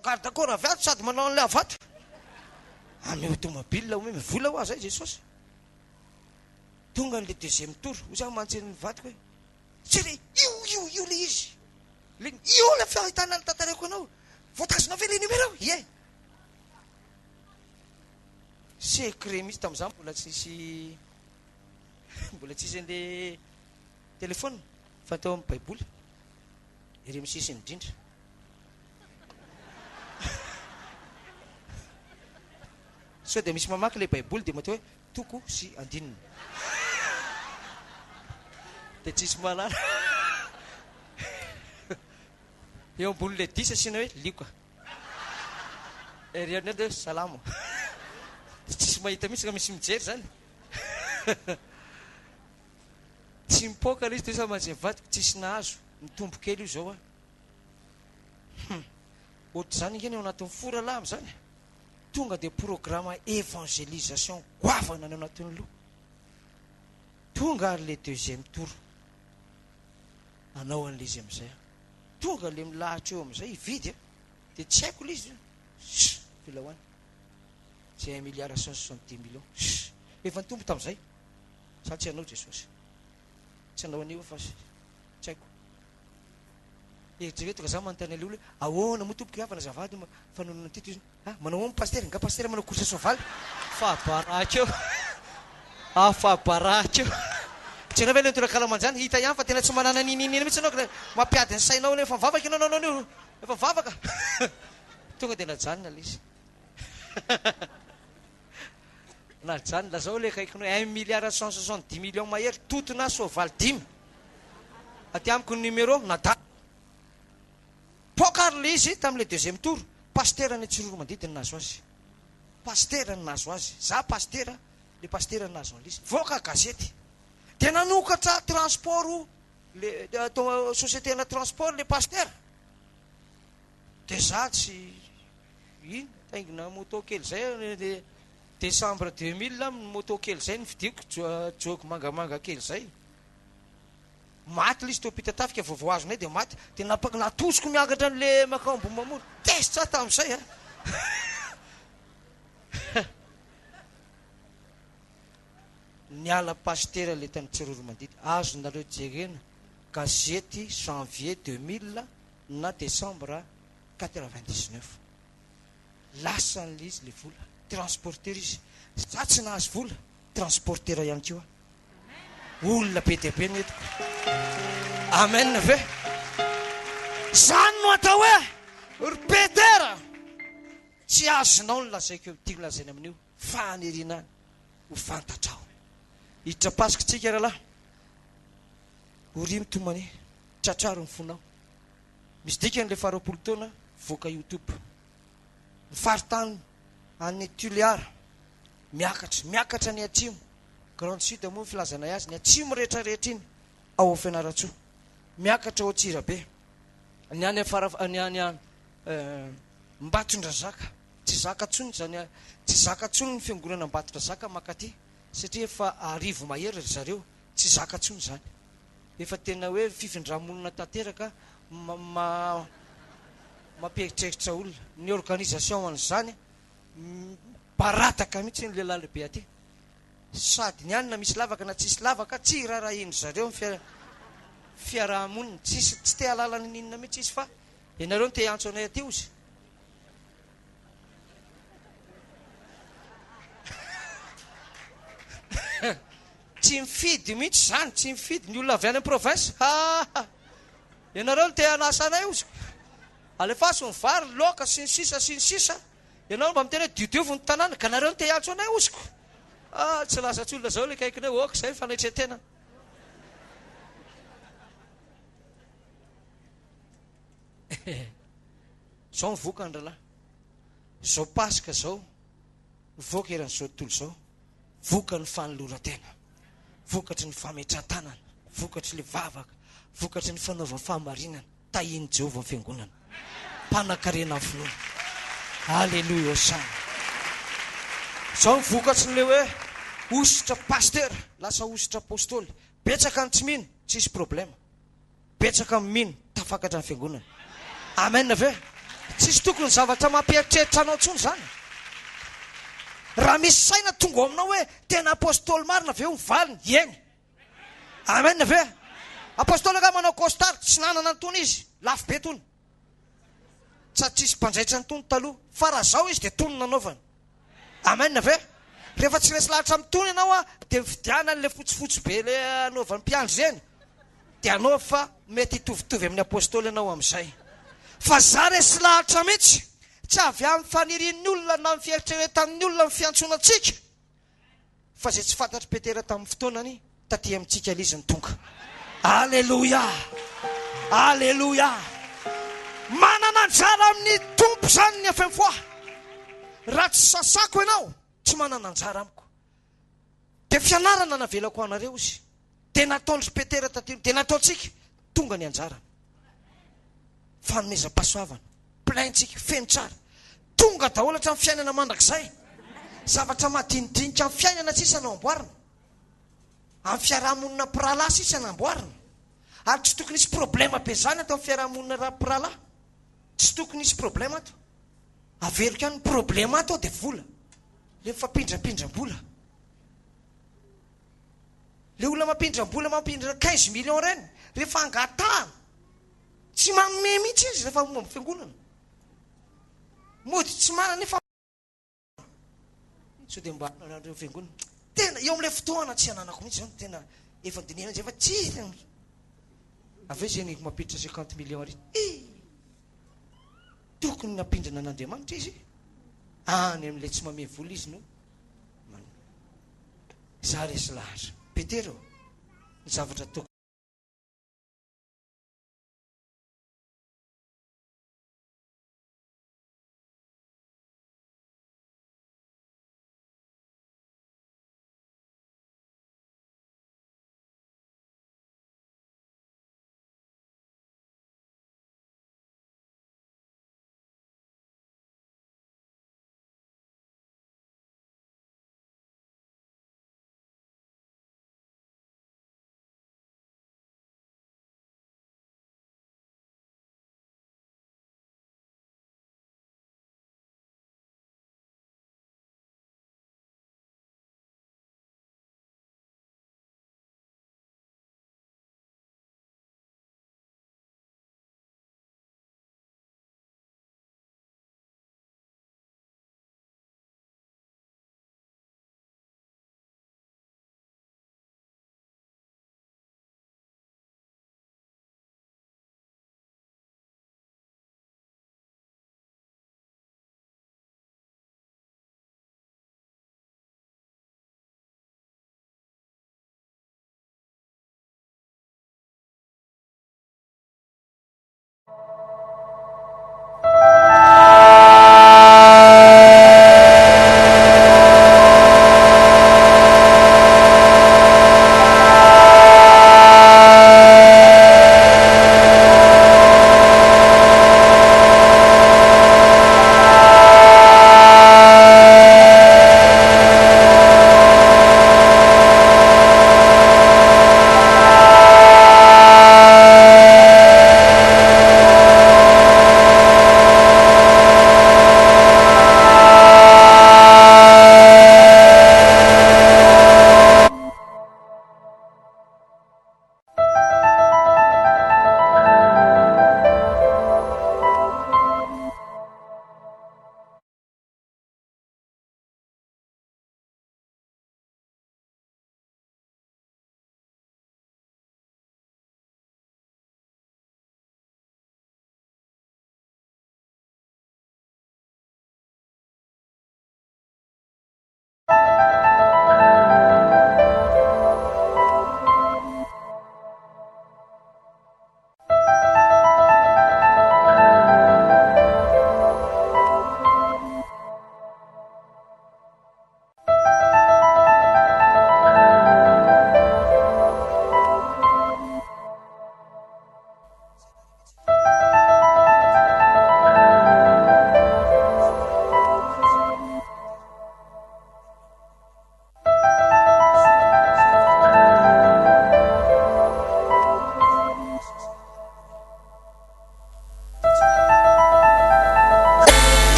Garde corps avy ato sady manao an'ilay avato. Amy automobile ome mivola ho azy ay Jesosy. Tonga n'le deuxième tour, ho zany mantseny vadiko hoe tsy le io le izy. Le io le fahitana ny tantareko anao. Voatazona ve le numéro? Ie. Secret misy tamin'izany mbola tsisy an'le téléphone fatao amin'ny baiboly. Iry misisy indrindra. So dia misy mamaky le baiboly dia mahita hoe toko sy andinina. Dia tsisy manara. Eo ambon'le 10 asiana hoe lioka. Ery anao dia salamo. Tsisy mahita mihitsy ka misy mijery zany. Tsy mipoka ilay izy toy sa mantsy vadiko tsisy nahazo. Mitombo kely io zao ohatry zany ingeny ao anatin'ny fora lamy zany. Tonga dia programme évangélisation goavana any anatin'ny loha. Tonga ary le deuxième tour. Anao an'izy amin'izay. Tonga le milahatra eo amin'izay hividy dia tsy haiko ilay izy. Filahoany. C'est 1,170,000,000. Efa nitombo tamin'izay. Sa tsy anao Jesosy. Tsy anao anio fa tsy haiko. Eritrereto ka za manontany le olona ahoana moa tompoka avana zavady fanonona ty izy. Manao hoe pasteur, nga pasteur manao course soavaly. Fabaraka eo. Fabaraka eo. Tsy anao ve le nitondra kalamanjany hita ihany fa tena tsy manana nininy mihitsy anao mampiady ny sainao efa mivavaka ianao anao efa mivavaka. Tonga dia najanona le izy. Najanona zao le kaiky 1,170,000,000 mahery totona soavaly 5. Aty amiko ny numéro nada. Pokary le izy tamin'le deuxième tour. Pasteur ny Tsiroro Mandidina nazo azy. Pasteur ny nazo azy. Za pasteur, le pasteur nazo an'izy. Voaka gazety. Dia nanokatra transport le société na transport le pasteur. Dia za tsy ino taingina moto kely zay décembre 2000 moto kely zay nividiko joko mangamanga kely zay. Maty le izy topita tafika voavoazonay dia maty. Dia natosiko miakatra n'le makambo mamory. Test tamin'izay Niala pasteur le tany Tsiroro Mandidina. Azonareo jerena gazety janvier 2000 na décembre 99. Lasan'le izy le vola. Transporteur izy. Za tsy nahazo vola. Transporteur ihany koa. Olona be dia be ny etiko. Amen ve? Zany no atao hoe Petera. Tsy azonao ny lazaiko eo tiako lazaina amin'io. Fahanerinany ho fantatrao. Hiditra pasika tsika rahalahy. Ory mitomany tratraro ny fonao. Misy dikany le 20 taona voaka YouTube. Mifaritany any Tuliara. Miakatra ny atsimo. Grande Sud moa filazana azy ny atsimo rehetrarehetra iny ao Fianaratsoa. Miakatra ao Antsirabe. Ny any Mbatondrazaka. Tsy zaka tsony zany tsy zaka tsony ny fiangonana Mbatondrazaka makaty satria efa arivo mahery ry zareo tsy zaka ntsony zany efa tena hoe fifindramonina tanteraka mampieritreritra olona ny organisation an'izany barataka mihitsy ny lehilahy lehibe aty sady ny any na misy lavaka na tsisy lavaka tsy rarahiny zareo fiarahamonina tsy te halala ny ninona mihitsy izy fa ianareo no te antso anay aty ozy tsy mifidy mihitsy zany tsy mifidy ny olona avy any amin'ny province ianareo no te hanasa anay ozy alefaso ny vary loka sy ny sisa ianao mba miteny hoe diodiovy ny tanàna ka nareo no te antso anay oziko tsy lazatsy olona zao le kaikinay oka zay fanaitretena zao mivoaka ny ralahy zao pasika zao voaka eran'izao tontolo zao voka ny fanolora-tena vokatry ny fametran-tanana vokatry le vavaka vokatry ny fanaova fahamarinana tahiny Jehovah ny fiangonana mpanakarena ny finoana alleluia osana zao mivokatry le hoe ositra pasteur lasa ositra apôstôly betsaka ny tsy mino tsisy problema betsaka ny mino tafakatra ny fiangonana amen ve tsisy tokony zavatra mampieritreritra anao ntsony zany raha misy saina tonga aminao hoe tena apôstôly marina aveo mivaliny eny amen ve apôstôly ka manao costard tsy nanana antony izy lafo be tony tsisy mpanjaitra ny tony taloha fa raha zao izy dia tony nanaovany amen ve rehefa tsy resy lahatra amin'ny tony ianao dia mividiana n'le fotsifotsy be le anaovan'ny mpiandro eny dia anao fa mety hitovitovy amin'ny apôstôly ianao amin'izay fa za resy lahatra mihitsy tsy avy amin'ny fanirian'ny olona na amin'ny fieritreretan'ny olona amin'ny fiantsonantsika fa zay tsy fantatry petera tamin'ny fotoanany taty amintsika alizany tonga alleluia alleluia manana anjara amin'ny tompo zany ny afemfoa raha tsy sasako ianao tsy manana anjara amiko dia fianarana navelako anareo izy dia nataondry petera tatino dia nataontsika tonga ny anjara fanomezam-pahasoavana plaintsika feno tsara tonga daholo hatramin'ny fiainana mandrakizay zavatra madinidinika amin'ny fiainana sisa namboarina amin'ny fiarahamonina piralahy sisa namboarina ary tsy tokony isy problema be zany atao amin'ny fiarahamonina piralahy tsy tokony isy problema ato averiko ihany ny problema ato dia vola le mifampindrampindram-bola le olona mampindram-bola mampindra 15 millions reny rehefa angatahana tsy manome mihitsy izy rehefa momba fiangonana mody tsy manana nefa so dia mba nareo fiangonana tena eo amin'ilay fotoana tsy ananako mihitsy zany tena efa dinena zay fa tsy aveo zay ny mampiditra 50 millions ary tokony nampindrana an'Andriamanitra izy any amin'ilay tsy mame vola izy no za resy lahatra petero ny zavatra tokony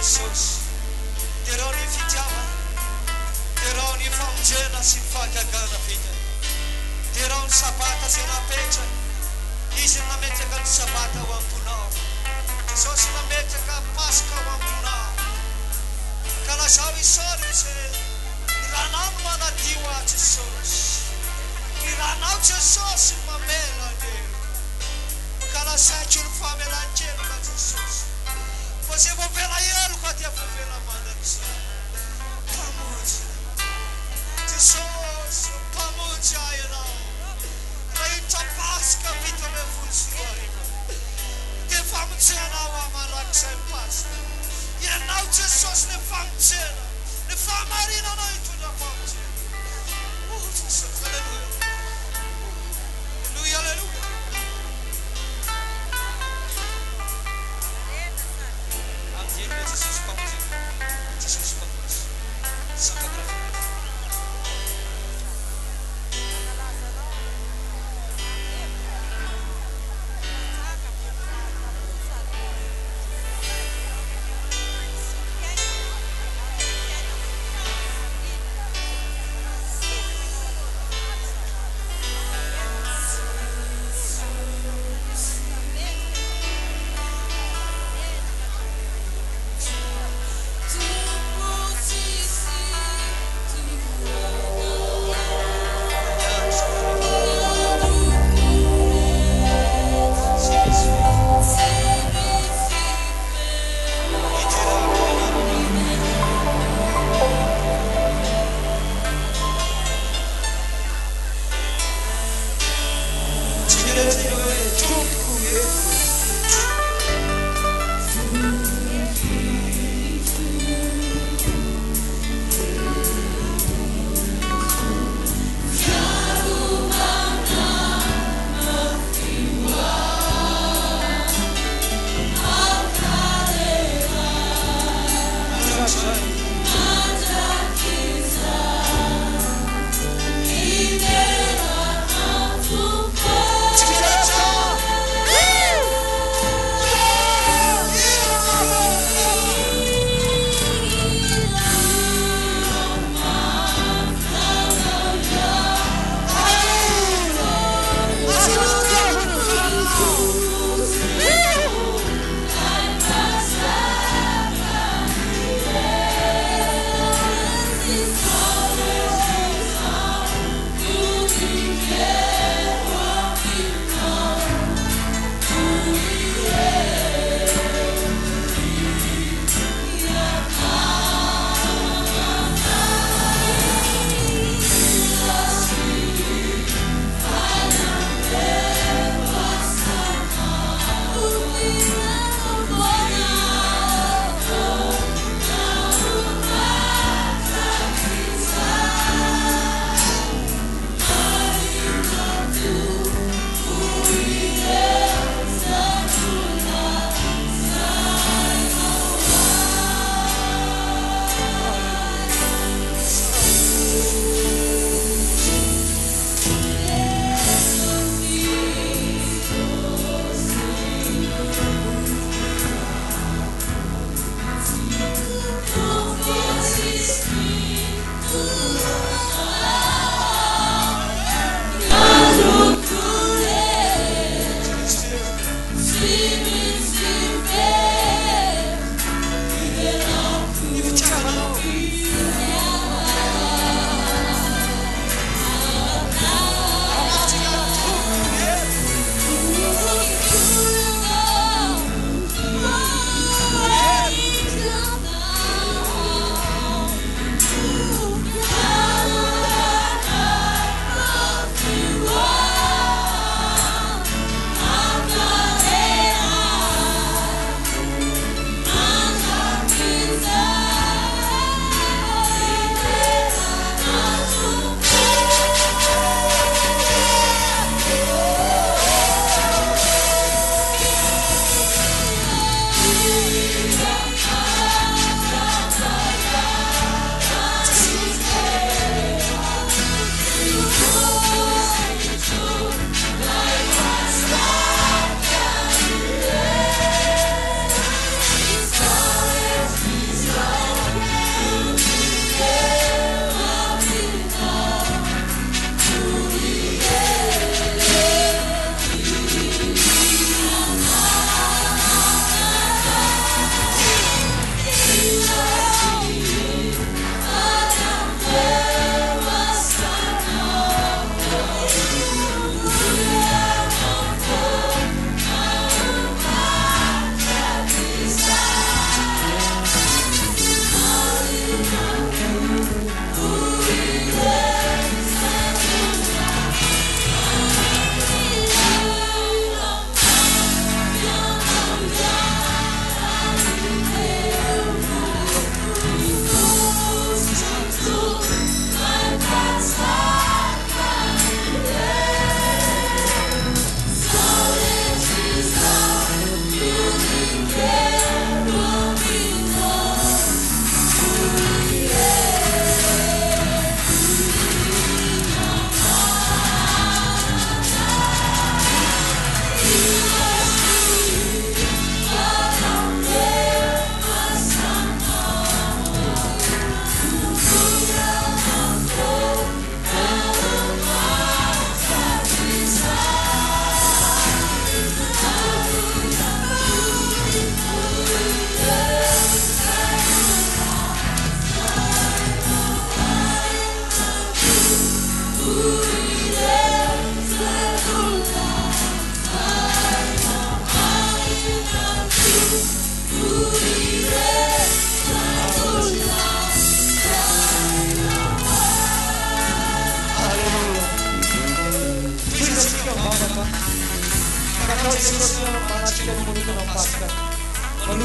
Jesus. Dirò ni fitiama. Dirò ni faungena si fakagana fita. Dirò sabata si rapecha. Isi na meteka sabata wa punao. Jesus na meteka paska wa punao. Kala sawi sori se. Iranam mana diwa Jesus. Iranam Jesus mamela de. Kala sachur famela chelo ka Jesus. Você vai ver lá ele com a tia favela mandança. Vamos. Jesus, vamos aí não. Aí tá pasca vita me funciona. Que vamos na wa marak sem pasta. E não Jesus ne vamos. Ne famarina não itu da vamos. Oh Jesus, aleluia. Aleluia, aleluia. Jesus vamos. Jesus vamos. Saka pra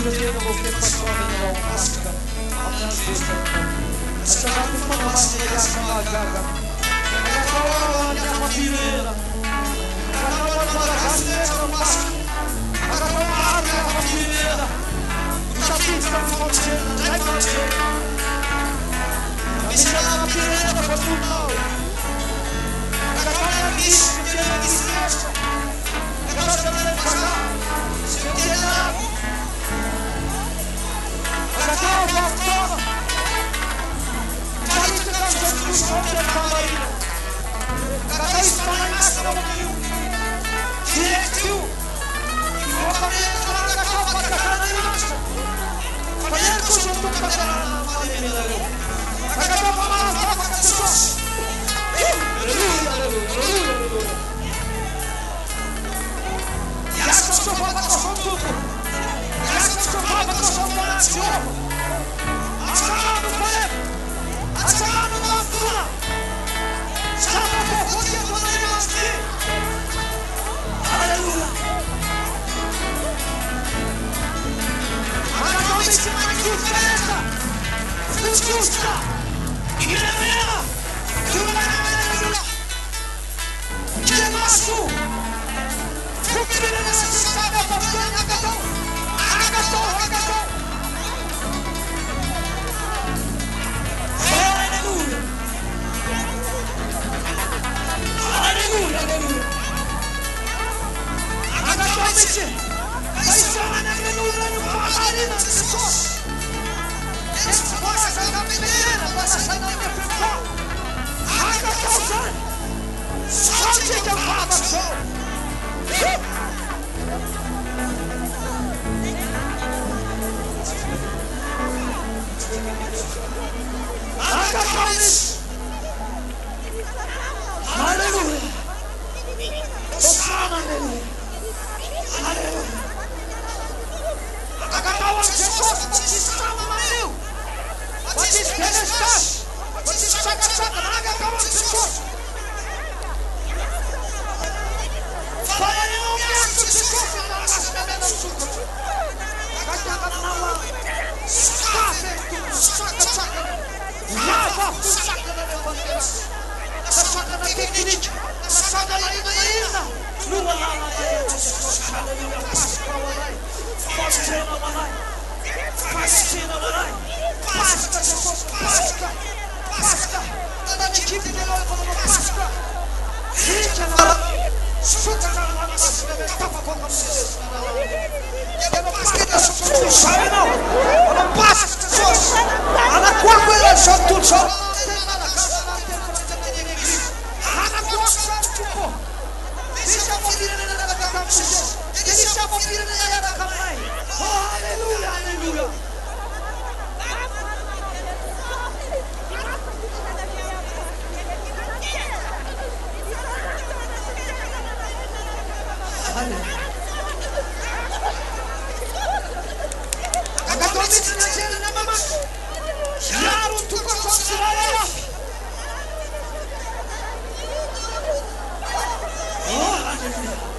Dio tiene con che persone non masca. A me al Dio. Sarà tutto una massa di acqua gaga. La parola di acqua piena. La parola di candela masca. La parola di acqua piena. La pista di concena, dai concena. Mi sarà la piena per tutto. La parola di sentiera di stesso. La parola di pagare. Sentiera. La parola di pagare. Marito da sotto sopra Camarino. Cada stana in massa da più. Più. Non cambiare la coppa da cara di massa. Fare cosa sotto la male da lui. La coppa ma la coppa che sos. Alleluia. Ya sto fa sotto. Ya sto fa sotto la nazione. Ascolta fare. Ascolta la tua. Siamo pochi sono rimasti. Alleluia. Ma non mi si mai giusta. Giusta. Chi è vera? Chi è masso? Tutti nella strada passano agato. Alleluia. Agatomici. Paisana nelle nulla non parlare non si so. Essa passa da pedena, passa da mia ferma. Agatosan. Sorge che fa so. Agatomici. Alleluia. Osana alleluia. Alleluia. Agatawa Jesus, batistama Mario. Batistas. Batistas agatawa Jesus. Fala no miasto Jesus na massa da suco. Agatawa nawa. Saca. Lava, saca da bandeira. Saca da tecnic. Saca da ina. Lula la Jesus. Alleluia. Pasqua vai. Pascina vai. Pasca Jesus. Pasca. Da equipe de novo como Pasca. Rica na. Suca na massa da tapa com vocês. Sai não. Ana Pasca Jesus. Ana quando ela só tudo só. Alleluia. Agatomici na cena na mama. Yaru tuko sosiraya. Alleluia.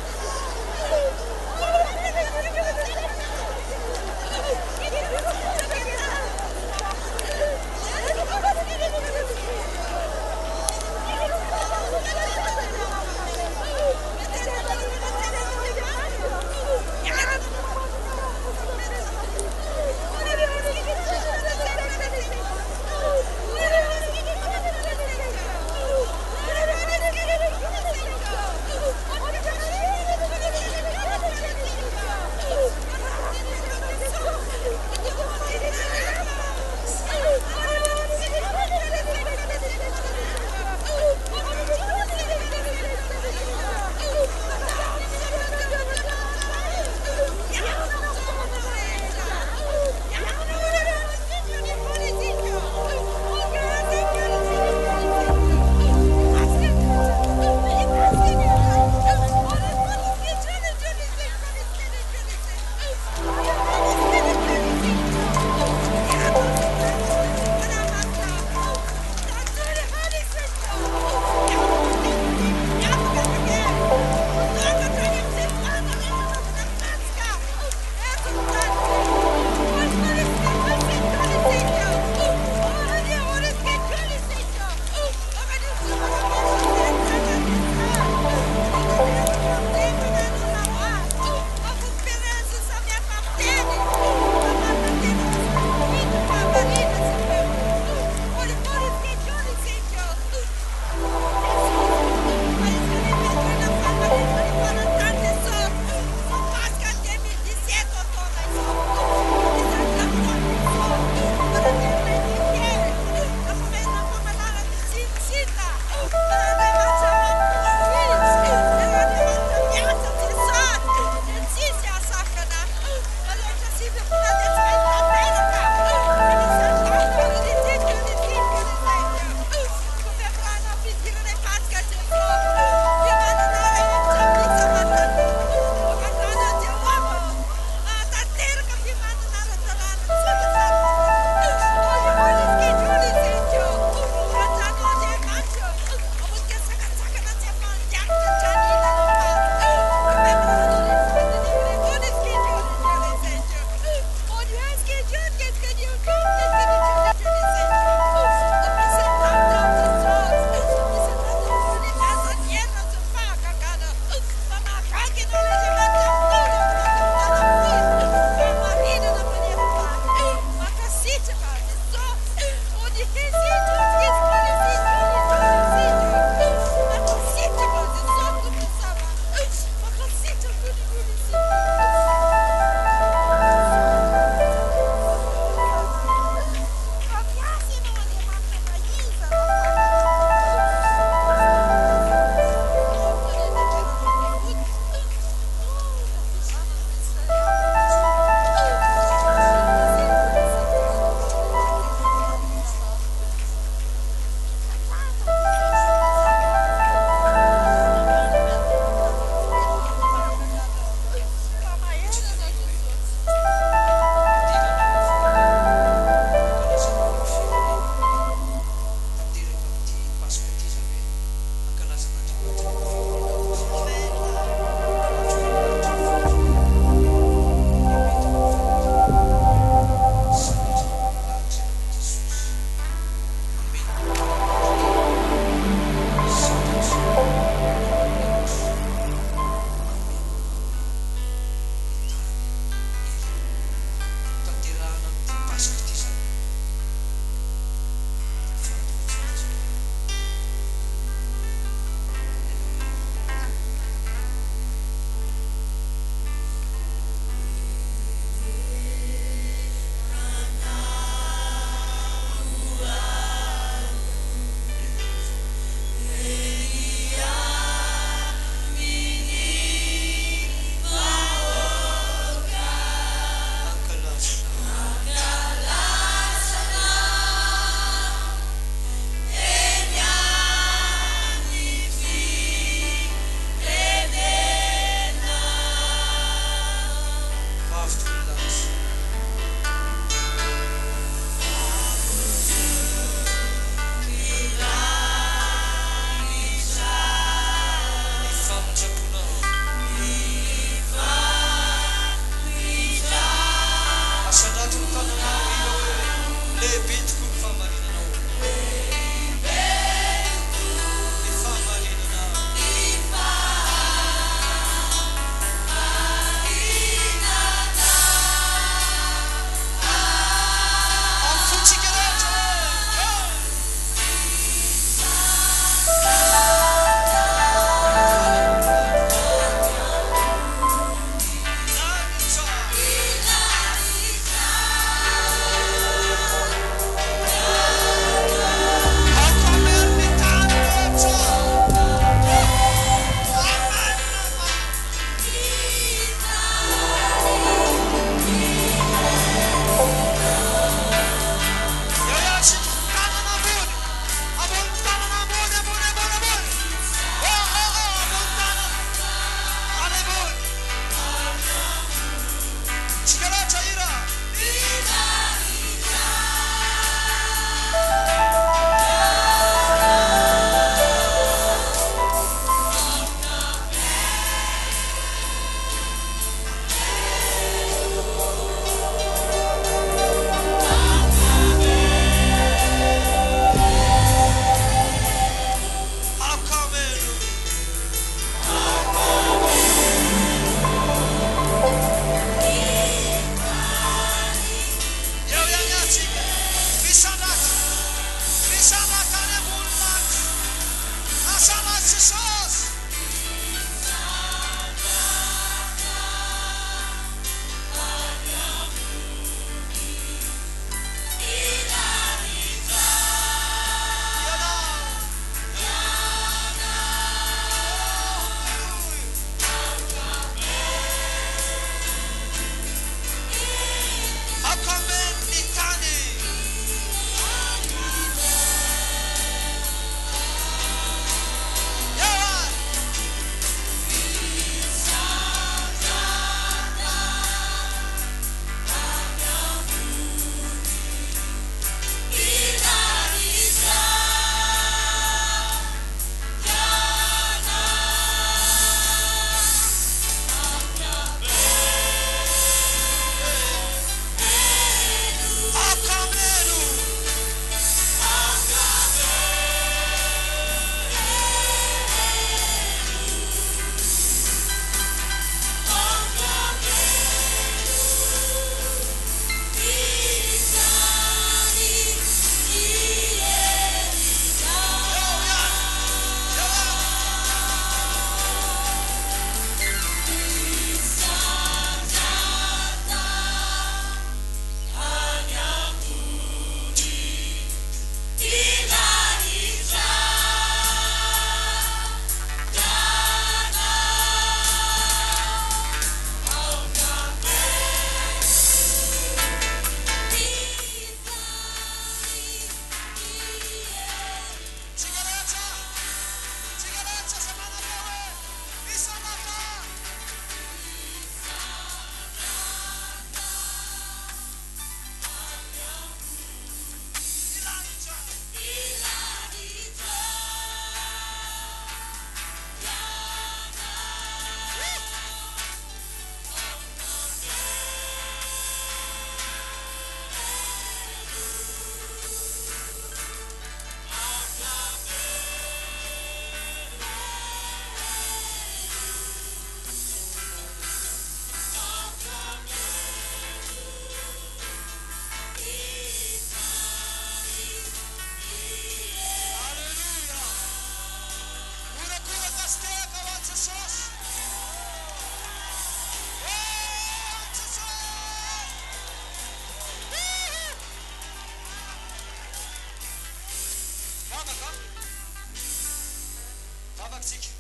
antsika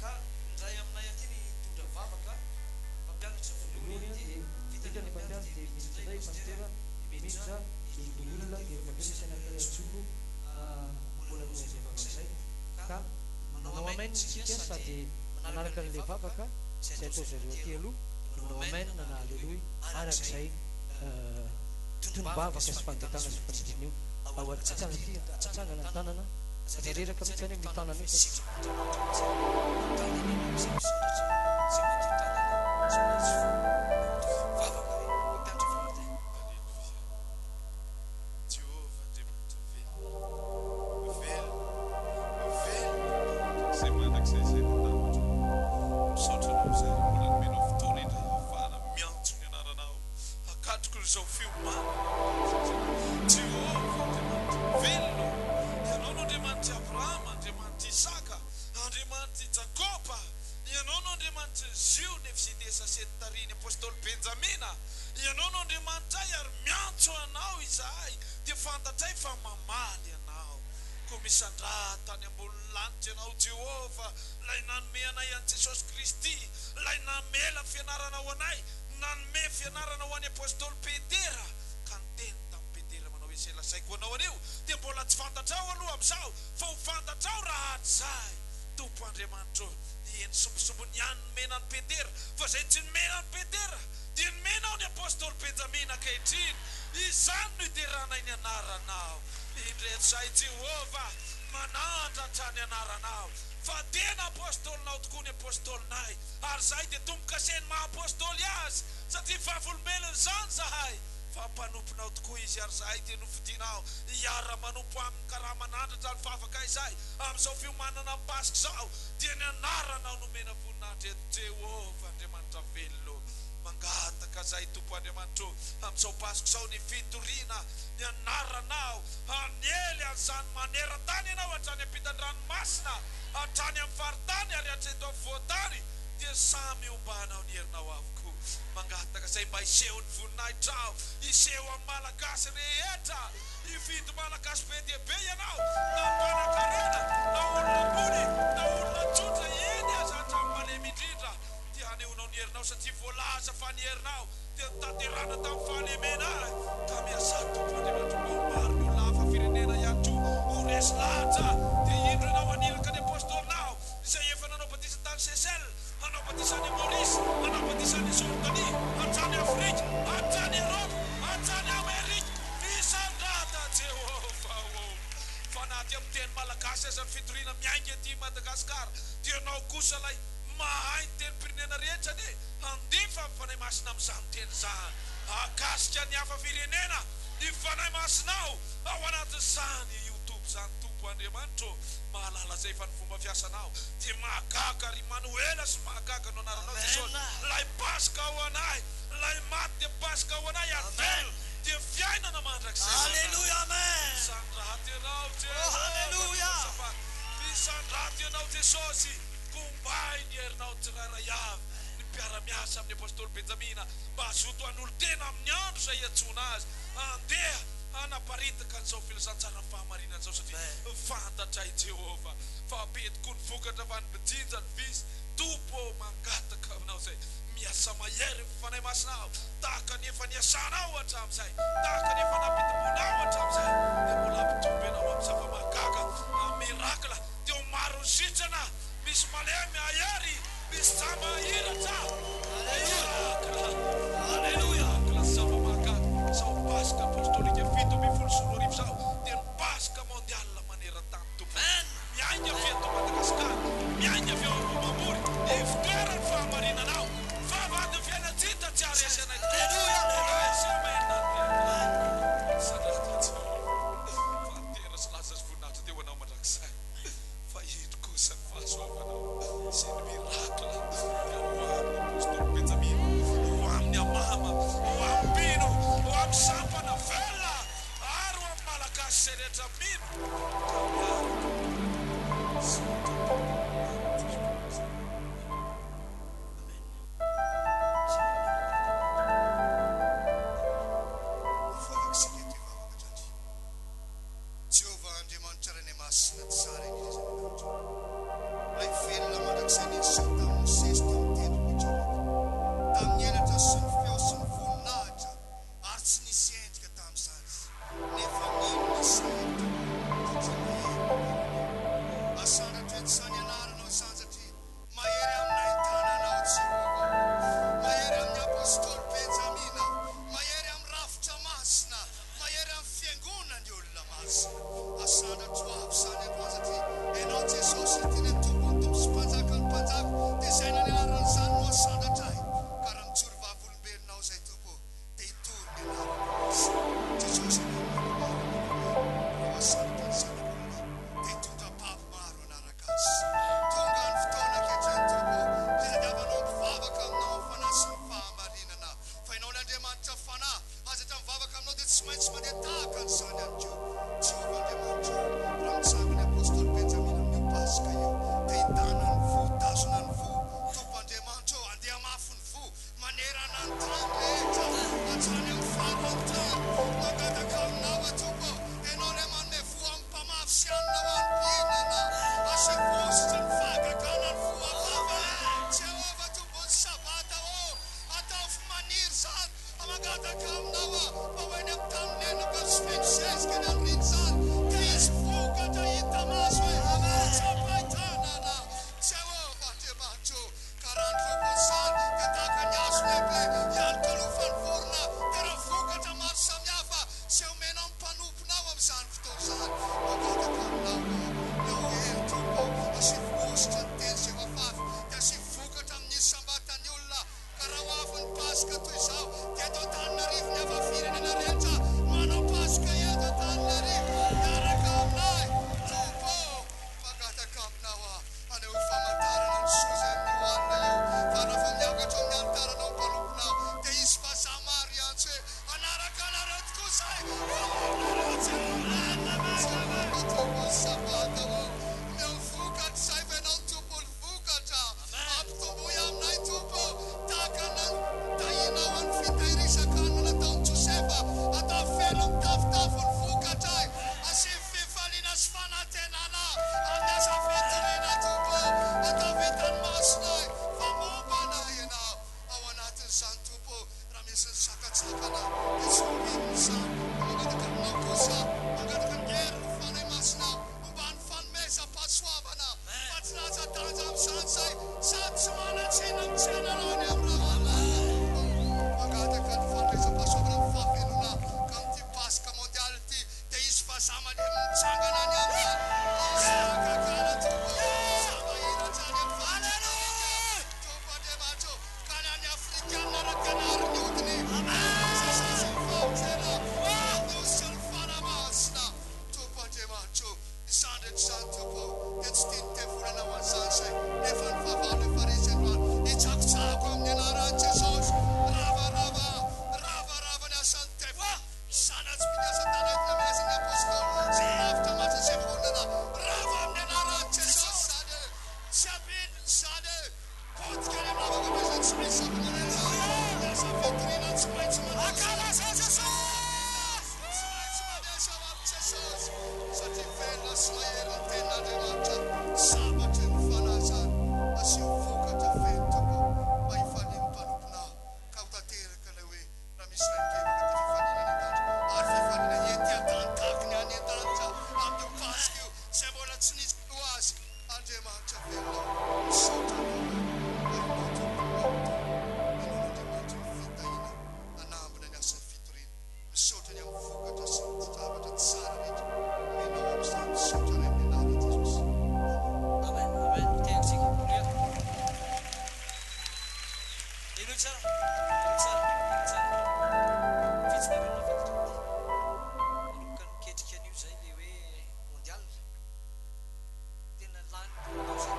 ka ndray aminay aty ny tondra vavaka mpampianatra voalohany dia vita ny mpampianatra dia miditra indray pastera miditra olona dia fampianatra anakajoko mbola tozay vavakizay ka manao amaina tsika sady manaraka n'le vavaka zay atao zareo aty aloha manao amaina na aleloia arak'izay tombavaka sy fangatana sy fanidrina io ao atsanga ty atsangana ny tanana reraka mihitsy any amin'ny tanana io sientika tamin'izany nefa minona saeto asandratra ety sany anaranao izany satria mahery aminay tananao Jehova mahery amin'ny apôstôly Benjamina mahery amin'ny rafitra masina mahery amin'ny fiangonany olona masina asandratra ho avy izany androany satria ianao Jesosy tiana tompo sy mpanjaka ny mpanjaka dia izay na ny anaran'izany no asandratra ahy ka raha mitsory vavolombelonao izay tompo dia hitory ny anaranao Jesosy asandratra ny zanak'olona dia hitondra papo maro anaraka azy tonga ny fotoana ankehitriny tompo fitadiavanao mivavaka aminao ny fanahy sy ny fahamarinana fa ianao ny Andriamanitra fanahy aza hatra mivavaka aminao dia tsy maintsy mandeha tahaka an'izany ihany koa Jehova Andriamanitra raha mitsangana apôstôly Benjamina amin'io pasika io dia hitana ny fo tazona ny fo tompo Andriamanitra andeha mafy ny fo manerana ny tany rehetra hatrany amin'ny farany tany mangataka aminao tompo ianao ilay manome fo amin'ny mpamafy sy anina ho an'ny mpihinana asevositra ny fahagagana ny fo avava Jehova tompo ny sabata ataovy maniry izany mangataka aminao fa hoeny amin'ny taminenaka sy fensesika ny an'iriny izany dia izy vokatra hita maso hoe sapaitanana Jehova Andriamanitra ka raha ny lopony izany dia tahaka ny hazo lehibe ihany kalofany vorona dia raha vokatra maro samihafa izay omenao ny mpanomponao amin'izany fotoana izany mangataka aminao eo hery tompo asivositra ny teny Jehova dia asivokatra amin'ny sambatany olona ka raha ho avy ny pasika toy izao dia eto Antananarivo ny ava firenena rehetra manao pasika eto Antananarivo miaraka aminay tompo mangataka aminao aneo famantarana ny soza amin'io alina io fa raha fa miakatra amin'ny alitaranao ny mpanomponao dia izy vazaha maro ihany tsy hoe anaraka anareo tokoa izay tompo sabata meo vokatra izay fa ianao tompo ny vokatra ampitomboy aminay tompo tahaka tahinao amin'ny fitahirizan-kanina nataon'i Josefa atao feno mitafitafo ny vokatra asivy fifaliana sy fanantenana amin'ny asa fitoriana tompo atao vitany masina fa mombana ianao ao anatin'izany tompo raha misy ny sakatsakana dia tsy homininy izany mangataka aminao kosa mangataka ny hery ny fanahy masina momba ny fanomezam-pahasoavana fa tsy latsa-danja amin'izany izay sady tsy manatsina mitsenanao any amin'ny raha mangataka ny fanomezam-pahasoavana ny fahavelona ka amin'ity pasika mondialy ity dia izy vazaha mandeha mitsangana any amin'izany izy akakana tompo zavahiratra any amin'ny Halleluja tompo Andriamanitra ka ny any Afrikanina raha tena ariny hodiny sasasy ny fahatsena nosy ny fanamasina tompo Andriamanitra izany rehetra izany tompo dia tsy tia nitevolana ho an'izany izay nefa ny fahavalo efa resy androany hitsakotsako amin'ny anaran'i Jesosy ravarava ny asan'ny tefo sanatsy mpiasa tanety namezany apôstôly sy lavitra matsasevonana rava amin'ny anaran'i Jesosy izany tsy abininy izany potika any amin'ny lavaka mezany tsy maintsy sakonanena asa fitoriana tsy maintsy manakalaza Jesosy tsy maintsy manesa ho amin'ny Jesosy satria velona sy mahery ny tenin'Andriamanitra sabatry ny fanazany asio vokatra feno tompo mba hifaliany mpanomponao ka ho tanteraka ilay hoe raha misy raikevaka dia fifaliana any an-danitra ary fifaliana ety an-tany tahaka ny any an-danitra amin'io pasika io izay mbola tsy nisy ho azy Andriamanitra velona misaotra anao Andriamanitra ny fitahina anambina ny asan'ny fitoriana misaotra ny amin'ny vokatra sy ny zavatra tsara rehetra menao amin'izany misaotra ray amin'ny anaran'i Jesosy Amen, amen. Teaksika. Ilo tsara. Fitsinarana fantatra. Manomboka miketrika an'io zay le hoe mondial. Tena lany atao zay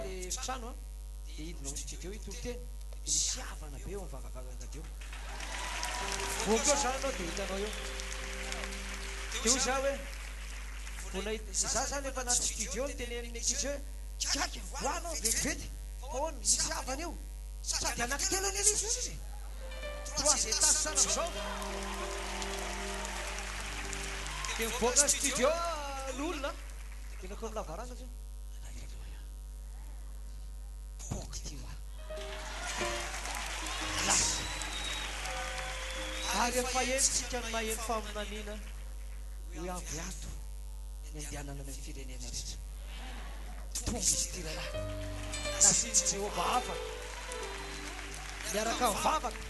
le trano dia hidina mitsika eo hitolo-teny misy havana be eo amin'ny vavavavaka teo voky eo zany anao dia hitanao eo teo za hoe za zany efa anaty studio niteneniny ankizy hoe kiaka voanao vetivety ahoana misy havana eo sady anankitelo any izy izy trois étages sana amin'izao dia mivoaka studio n'olona tenako amin'ny lavaranga zao boky ty oa lasy ary efa entsika ny maheno faminaniana hoe avy ato ny andehanana amin'ny firenena rehetra. Tonga izy ty rahalahy, nasiany Jehova afaka miaraka mivavaka,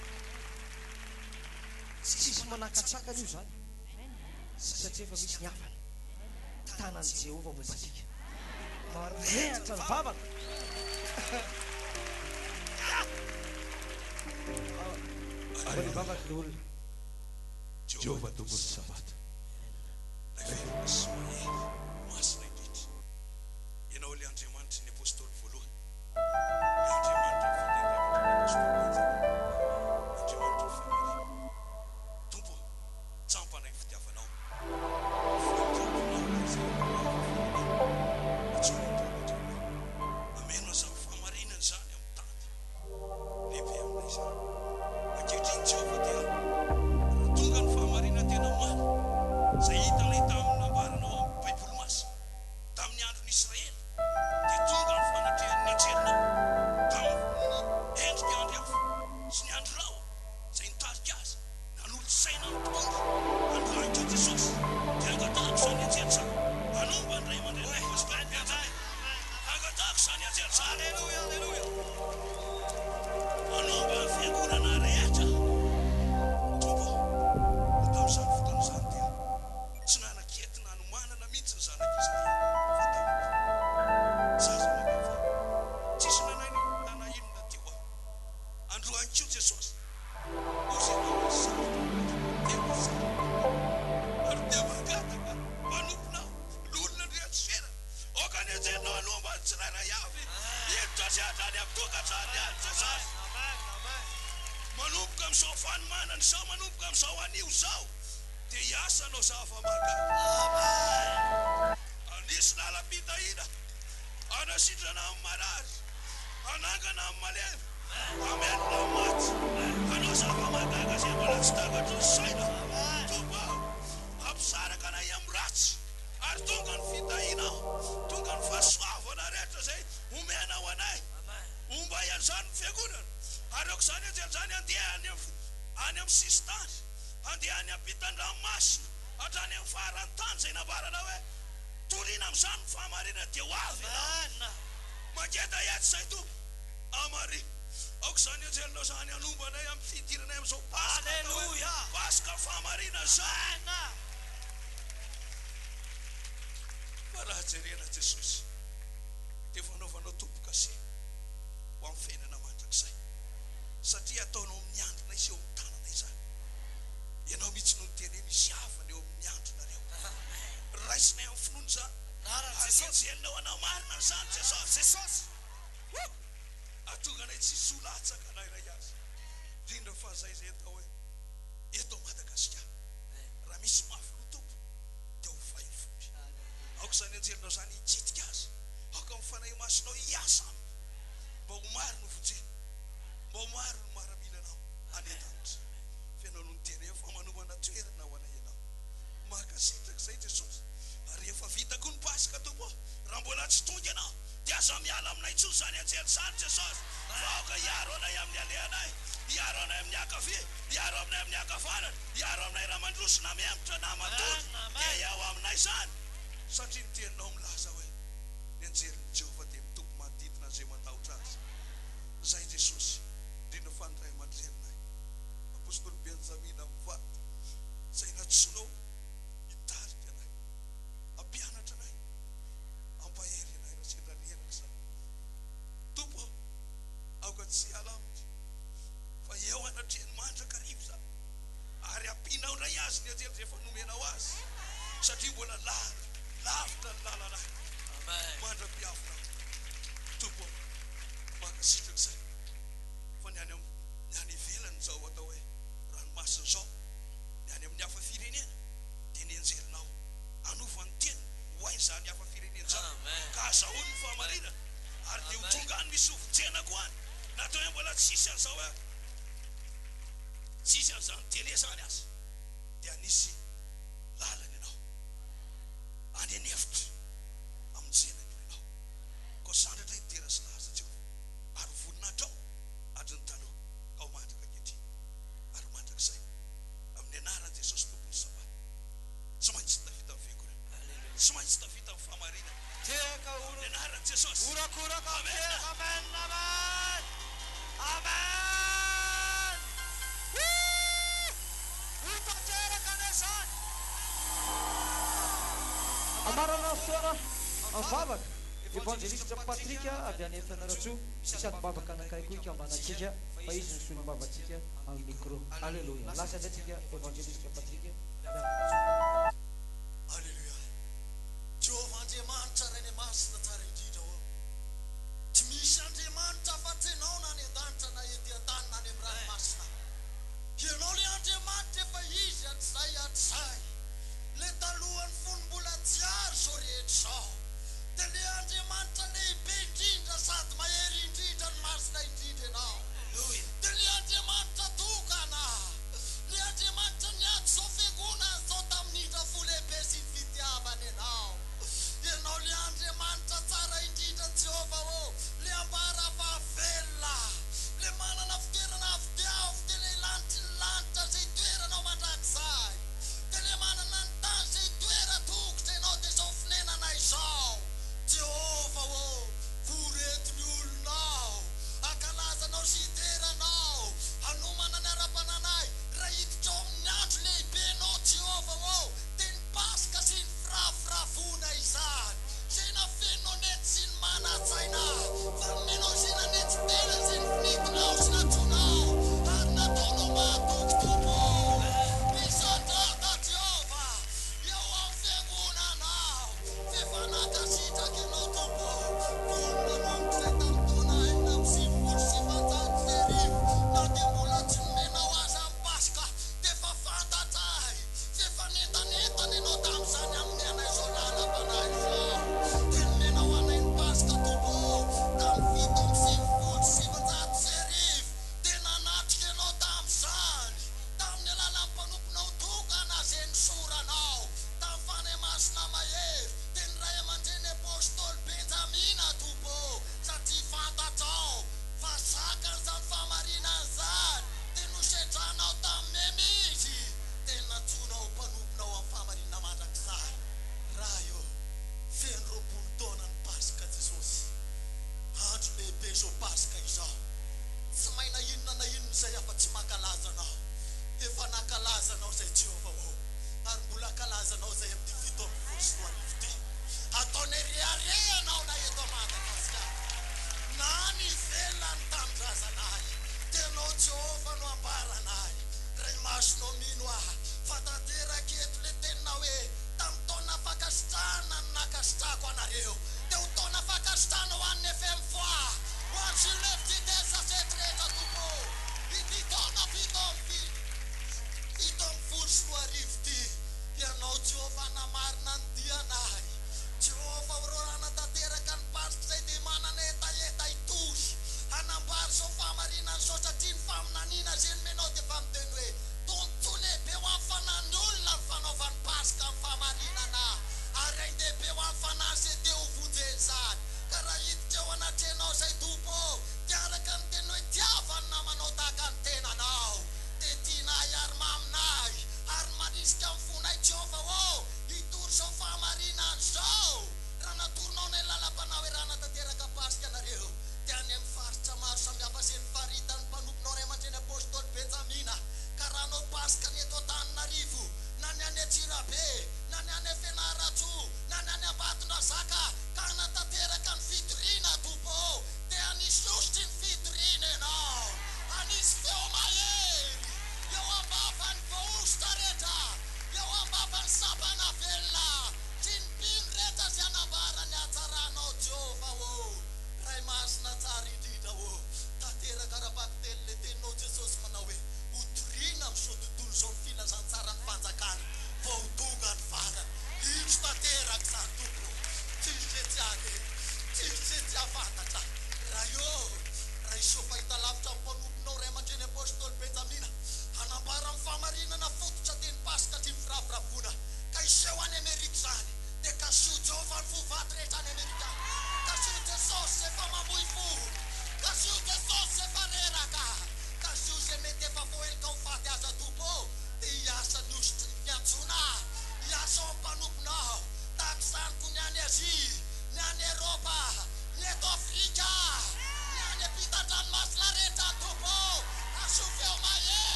tsisy manakatsakana io zany satria efa misy ny havana tanany Jehova mombatsika marehatra ny vavaka. Manivavaka ny olona. Jehova tompony sabata. Rehefa somahery masina indrindra. Ianao ilay Andriamanitra ny apôstôly voalohany. Ilay Andriamanitra ny fitendremana ny apôstôly betsaka. Andriamanitra ny famarina. Tompo, tsampana ny fitiavanao. Fitiavanao izay atsoina tondra. Ameno izany famarinana izany amin'ny tany. Lehibe aminay izany. Ankehitriny Jehova dia tonga ny famarina tena maro. Zay hitanay tamin'ny nambaranao amin'ny Baiboly Masina tamin'ny andron'ny Israely dia tonga ny fanatrehan'ny anjelinao tamin'ny endrika andro hafa sy ny andro rao zay nitarika azy nanolo-tsaina ny mpitondra androan'Jehova Jesosy dia angatahako izany anjely zany anomba ny ray aman-drenay pastor-pianjay angatahako izany anjely zany aleluia aleluia anomba ny fiangonana rehetra tompo tamin'izany fotoana izany dia tsy nanan-ketina anomanana mihitsy ny zanak'Israely fa zaza makava tsisy nanahirana teo aho androan'Jehova Jesosy ozy ianao saroteo saroteo ary dia mangataka manomponao lolona ndrehatsifera okany anjelinao anomba ny tsirairay avy hevitra azy adrany amin'ny tokantrany any Jesosy manomboka amin'izao fanomanana izao manomboka amin'izao anio izao dia hiasanao zava-mahagaga. Anisy lalam-pitahina anasitrana amin'ny marary anangana amin'ny malemy amelona amin'ny maty anao zava-mahagaga izay mbola tsy takatro ny saina tomba ampisaraka anay amin'ny ratsy ary tonga ny fitahinao tonga ny fahasoavana rehetra zay omenao anay omba ian'izany ny fiangonana ary aoko izany anjely zany andeha any amin'ny sisitany andeha any ampitan-dranomasina hatrany amin'ny faran'ny tany zay nambarana hoe toriana amin'izany ny fahamarina dia ho avy ianao mangeda ety zay tompo amary aoko izany anjelinao zany anombanay amin'ny fidiranay amin'izao paska aleluia paska fahamarina zany fa raha jerena Jesosy dia fanaovanao tompoka se ho amin'ny fiainana mandrakizay satria ataonao amin'ny androna izy eo amin'ny tanana izany ianao mihitsy no niteny misy havana eo amin'ny andronareo raisinay amin'ny finoana izany ary enjelinao anao marina izany Jesosy atonganay tsy solatsaka anay ray azy indrindra fa zay atao hoe eto Madagasikara raha misy mafy no tompo dia ho vahifory aoko izany anjelinao zany hikitika azy aoka mifanahy masinao hiasa aminy mba ho maro no vonjeny mba ho maro no maramilanao anentanitra fianao no niteny fa manomana toerana ho anay ianao mahakasitraka izay Jesosy ary efa vitako ny paska tompo raha mbola tsy tonga ianao dia aza miala aminay tsoa zany anjely zany Jesosy fa aoka hiaro anay amin'ny alehanay hiaro anay amin'ny akavia hiaro aminay amin'ny akavanana hiaro aminay raha mandrosona miembotra na matory dia iao aminay zany satria ny teninao milaza hoe ny anjelin'ny Jehova dia mitompo manodidina zay matahotra azy zay Jesosy indrindra fa ny ray aman-drenay apôstôly Benjamina mivaty zay natsoinao hitarika anay ampianatra anay ampahery anay raha sendra reraka zany tompo aoka tsy alaminy fa eo anatreny mandraka rivo zany ary ampinao ray azy ny anjely zay efa nomenao azy satria mbola lavitra ny lalanay mandra-piavina tompo mahakasitraka izay fa ny any ivelany zao atao hoe ranomasina zao ny any amin'ny hafa firenena dia ny anjelinao anova ny teny hoainy zany hafa firenena zao ka azahoany ny fahamarinana ary dia ho tonga any misy ovonjenako any natao hoe mbola tsisy an'izao hoe tsisy an'izany tele zany azy dia anisy lalana ianao any anefitra amin'ny jenany ianao ko sandratra hitera sy laza Jehova ary voninahitra ao adry ny taloha ka ho mandraka ankehitriny ary mandrakizay amarana fotoana mivavaka evangelista Patrika avy any Fianarantsoa sady mivavaka anankiray koa ikambanatsika fa izy ny solombavantsika amin'ny micro. Alleluia. Lasa antsika evangelista Patrika. Alleluia. Jehovah Andriamanitra ray ny masina tsara indrindra ao. Tsy misy Andriamanitra afa-tsy ianao na any an-danitra na ety an-tany na any amin'ny ranomasina. Ianao le Andriamanitra efa izy atzay. Le talohany fonombola tsy ary zao rehetra zao. Dia le Andriamanitra lehibe indrindra sady mahery indrindra ny masina indrindra ianao. Dia le Andriamanitra tokana. Le Andriamanitra niady zao fiangonana zao tamin'indra fo lehibe sy ny fitiavana ianao. Ianao le Andriamanitra tsara indrindra Jehova o. Le ambara vavelona. Le manana fitoerana avy dia le lanitra zay toeranao mandrakizay. Dia le manana ny tany zay toera tokotra ianao dia zao finenana izao. Jehova o, voretiny olonao, ankalazanao sy iteranao, hanomana ny ara-pananay, raha hiditra ao amin'ny andro lehibenao Jehova o, dia ny Paska sy ny firafirafona izany. Zay nafenao nety sy ny manatsaina, fa menao zay nanety tena zay ny finitinao sy natsoinao, ary nataonao mahatokitompo. Misandrata Jehova, eo amin'ny fiangonanao, fifanakasitraka ianao tompo. Vonona mamonjy ilay tamin'ny taona enina amby sivifolo sy sivanjato sy arivo, na dia mbola tsy nomenao azy amin'ny Paska, dia efa fantatsay, dia efa nentanentana ianao tamin'izany amin'ny anay izao lalam-panahy izao. Dia nomenao anay ny Paska tompo, tamin'ny fito amby sivifolo sy sivanjato sy arivo, dia nanatrika ianao tamin'izany, tamin'ny alalan'ny mpanomponao tokana izay nisoranao, tamin'ny fanahy masina mahery, dia ny ray aman-dreny apôstôly Benjamina tompo, satria fantatrao fa zakan'izany fahamarinana izany, dia nosedranao tamin'ny memizy, dia natsoinao mpanomponao amin'ny fahamarinana mandrakizay. Raha io feno roapolo taona ny Paska Jesosy, andro lehibe zao Paska izao. Tsy maina inona na inona izay afa-tsy mankalazanao. Efa nankalazanao zay Jehova o, ary mbola ankalazanao zay amin'ny fito amby folo sy roa arivo ty. Ataony reharehanao na eto Madagasikara, na ny ivelany tamin'ny razanay. Tenao Jehova no ambaranay, ray masonao mino fa tanteraka eto le tenina hoe tamin'ny taona fakasitrahana no nakasitrahako anareo, dia ho taona fakasitrahana ho an'ny FM4, ho an'ny sur le vitesse asetra rehetra tompo. Ity taona fito amby folo sy roa arivo ty, ianao Jehova namarina ny dianay. Jehova ororana tanteraka ny Paska izay dia manana etaeta itosy, hanambary zao fahamarinana zao satria ny faminaniana zay nomenao dia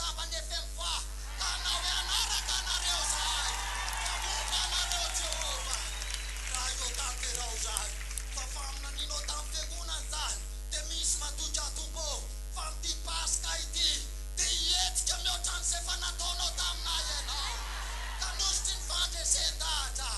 mazava nefemfa kanao anaraka anareo zay momba anareo Jehova raha io tanterao zay fa faminanino tamin'ny fiangonana zany dia misy matoka tompo fa mity paska ity dia hietsika mihoatra an'izay fa nataonao taminay ianao ka nositry ny fandresendahatra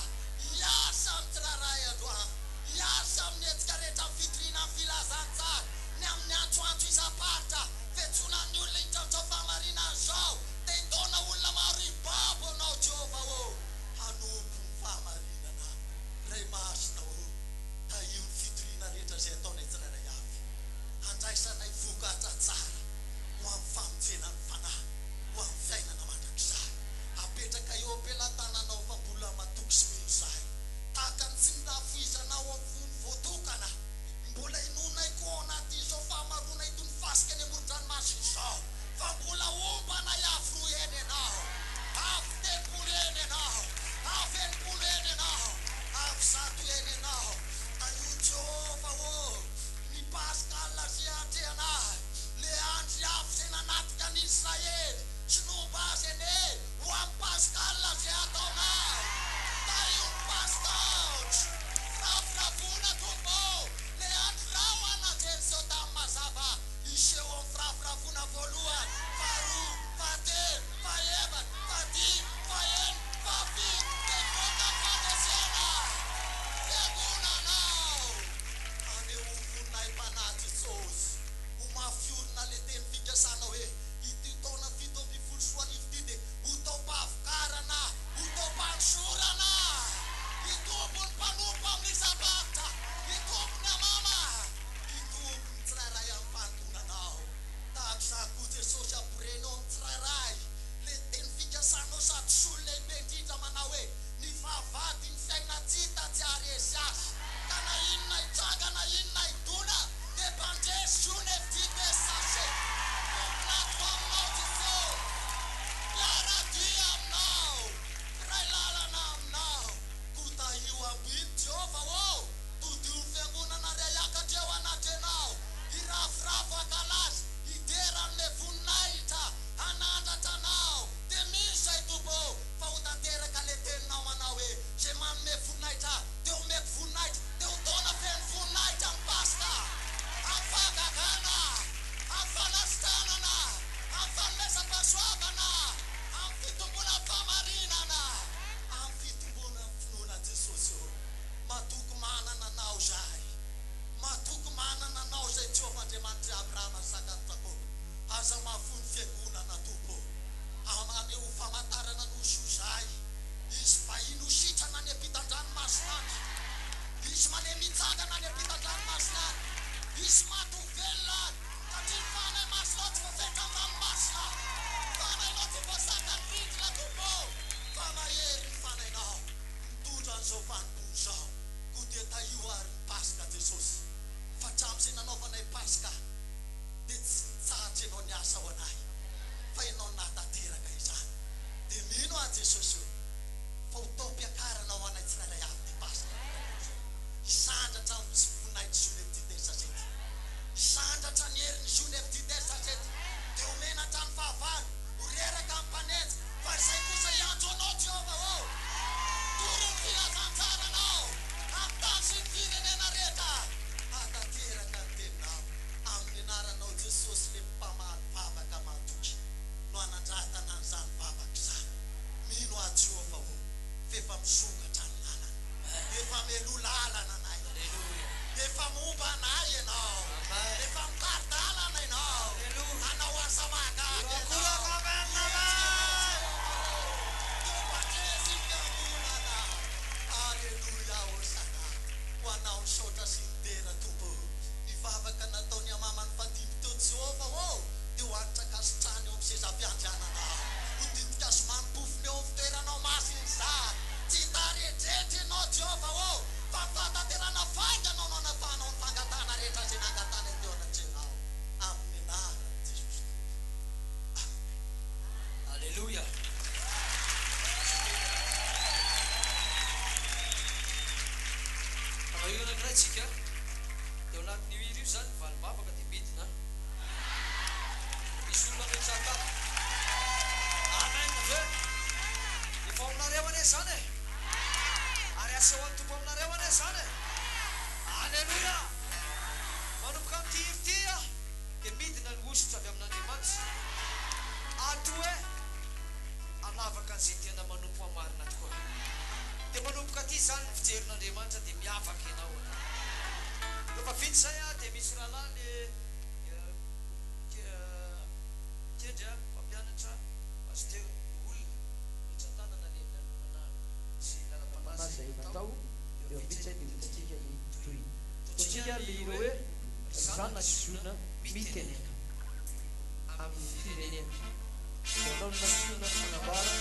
hiasa amin'ny tsiraray androany hiasa amin'ny hetsika rehetra amin'ny fitoriana amin'ny filazantsara ny amin'ny antsoantso isam-paritra fiantsoanan'ny olona hitratra famarinana zao dia hitaona olona maro hibabo anao Jehova hanompo ny famarinana ray masina da io ny fitoriana rehetra zay ataonay tsiraray avy handraisanay vokatra tsara ho amin'ny famonjena ny fanahy ho amin'ny fiainana mandrakizay apetraka eo am-pelantananao fa mbola matoky sy mino zay tahaka ny tsy nirafisanao amin'ny voatokana mbola inonay koa ao anaty izao fahamarona itony fasika any amoron-dranomasina izao fa mbola ombanay avy roa eny ianao avy telopolo eny ianao avy enimpolo eny ianao avy zato eny ianao da io Jehova ny paskala zay atrehanay le andry avy zay nanatika ny Israely sy nomba azy eny ho amin'ny paskala zay ataonay da io ny paskaotry firafiravona tompo le andry rao anajeriseo tamin'ny mazava iseho amin'ny firafiravona voalohany faharoa fahatelo fahaefatra fahadimy fahaenina fahafito dia voaka fandresena fiangonanao anehofonay mpanahy Jesosy ho mafiorina le teny fikasana hoe ity taona fito amby folo sy roa arivo ity dia ho tao mpavokarana ho tao mpanosorana hitombo ny mpanompo amin'ny sabata hitombo ny amama hitombo ny tsirairay amin'ny fanontonanao tahaka izany koa Jesosy ampirenao amin'ny tsirairay le teny fikasanao sady solo lehibe indrindra manao hoe ny vavady ny fiaina tsita tsy aresy azy ka na inona hitranga na inona hidona dia mpandresy io ny evidite sase ominato aminao Jesosy miaradia aminao ray lalana aminao kota io ambiny Jehova todio ny fiangonana ray akatra eo anatenao hirafirafo akalazy hideran'le voninahitra hanandratra anao dia misy zay tompo fa ho tanteraka le teninao manao hoe zay manome voninahitra dia homeko voninahitra dia ho taona feno voninahitra ny paska amin'ny fahagagana amin'ny falasitranana amin'ny fanomesam-pahasoavana amin'ny fitombona famarinana amin'ny fitombona finoana Jesosy matoky manana anao zay matoky manana anao zay Jehova Andriamanitra Abrahama Isaka Jakoba aza mahafony fiangonana tompo aneho famantarana nosy io zay izy vahiny ho sitrana any ampitan-dranomasina any izy mane mitsangana any ampitan-dranomasina any izy maty ho velona any satria ny fanay masinao tsy voafetra amin'ny ranomasina fanaynao tsy voasaka ny ridina tompo fa mahery ny fanaynao mitondra an'izao fanontolo zao ko dia taio ary ny paska Jesosy fa hatramin'izay nanaovanay paska dia tsy nitsahatra ianao ny asa ho anay fa ianao natateraka izany dia mino a Jesosy fa ho tao mpiakarana ho anay tsirairay avy ty paska isandratra ny voninahitra zony evidite sasety isandratra ny herin'ny zony evidite sasety dia homenatra ny fahavalo ho reraka amin'ny mpanetsy fa izay kosa iantso anao Jehova toro ny filazantsaranao amin'ny tany sy ny firenena rehetra hatateraka ny teninao amin'ny anaranao Jesosy le mpamaly vavaka matoky no anandratana an'izany vavaka izany mino a Jehova fefa misokatra ny lalana efa melo lalana anay efa momba anay ianao efa mitari-dalana ianao anao asa mahagaga tompandresy fiangonana aleluia hosana ho anao misaotra sy midera tompo ny vavaka nataony amamany fadimy teo Jehova dia ho anitra kasitrany eo amin'ny sezam-piandrianana ho didika azo mampofony eo amin'ny fitoeranao masiny izany tsy taretretra ianao Jehova fa fataterana faingana anao natanao ny fangatana rehetra zay nangatana teo anatrenao amin'ny anarany Jesosy. Alleluia. Anao io anankiray tsika dia ao anatin'io hira io zany valim-bavaka dia midina misy olona metsaka zany ny fijerin'Andriamanitra dia miavaka ianao rehefa vita zay dia misy rahalahy le kendra mpampianatra pasteur olona mitsantanana le lalana sy lalam-panazy zay natao eo vita zay dia hitatsika ny toy totsika le hoe zana sy zona mitenena amin'ny firenena anao nasina fanavara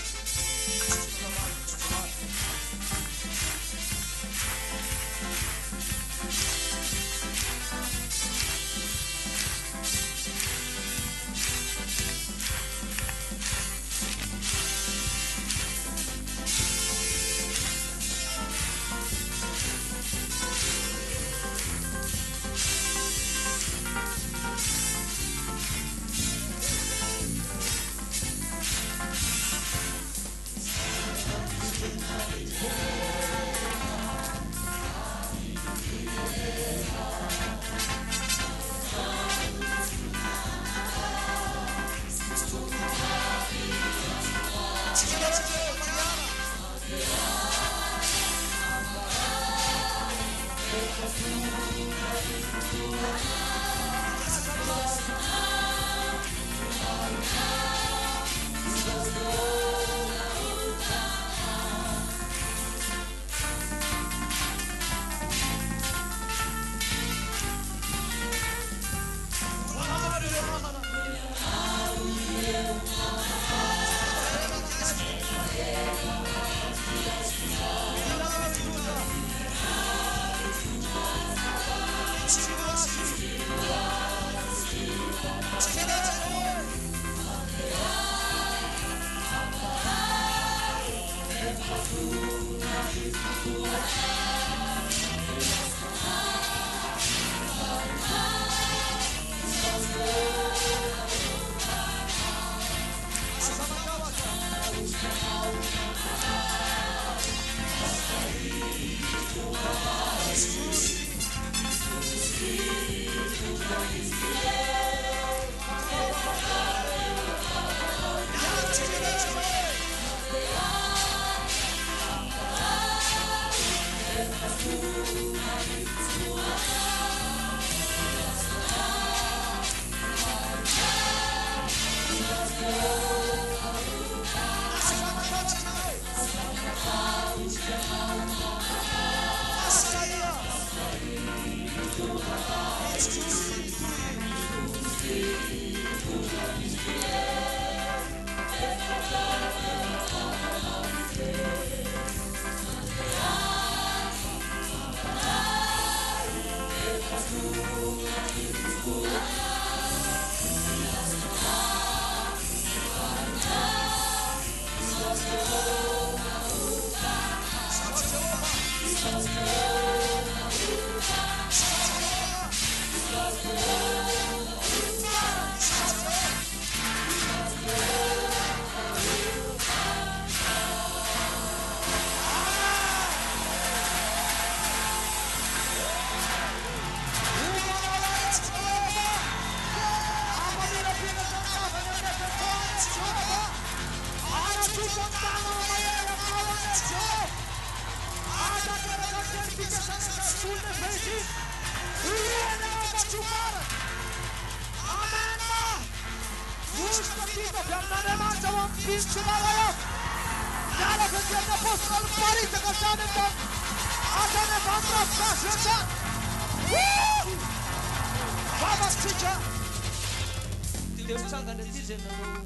dia mitsangana aty zay nanao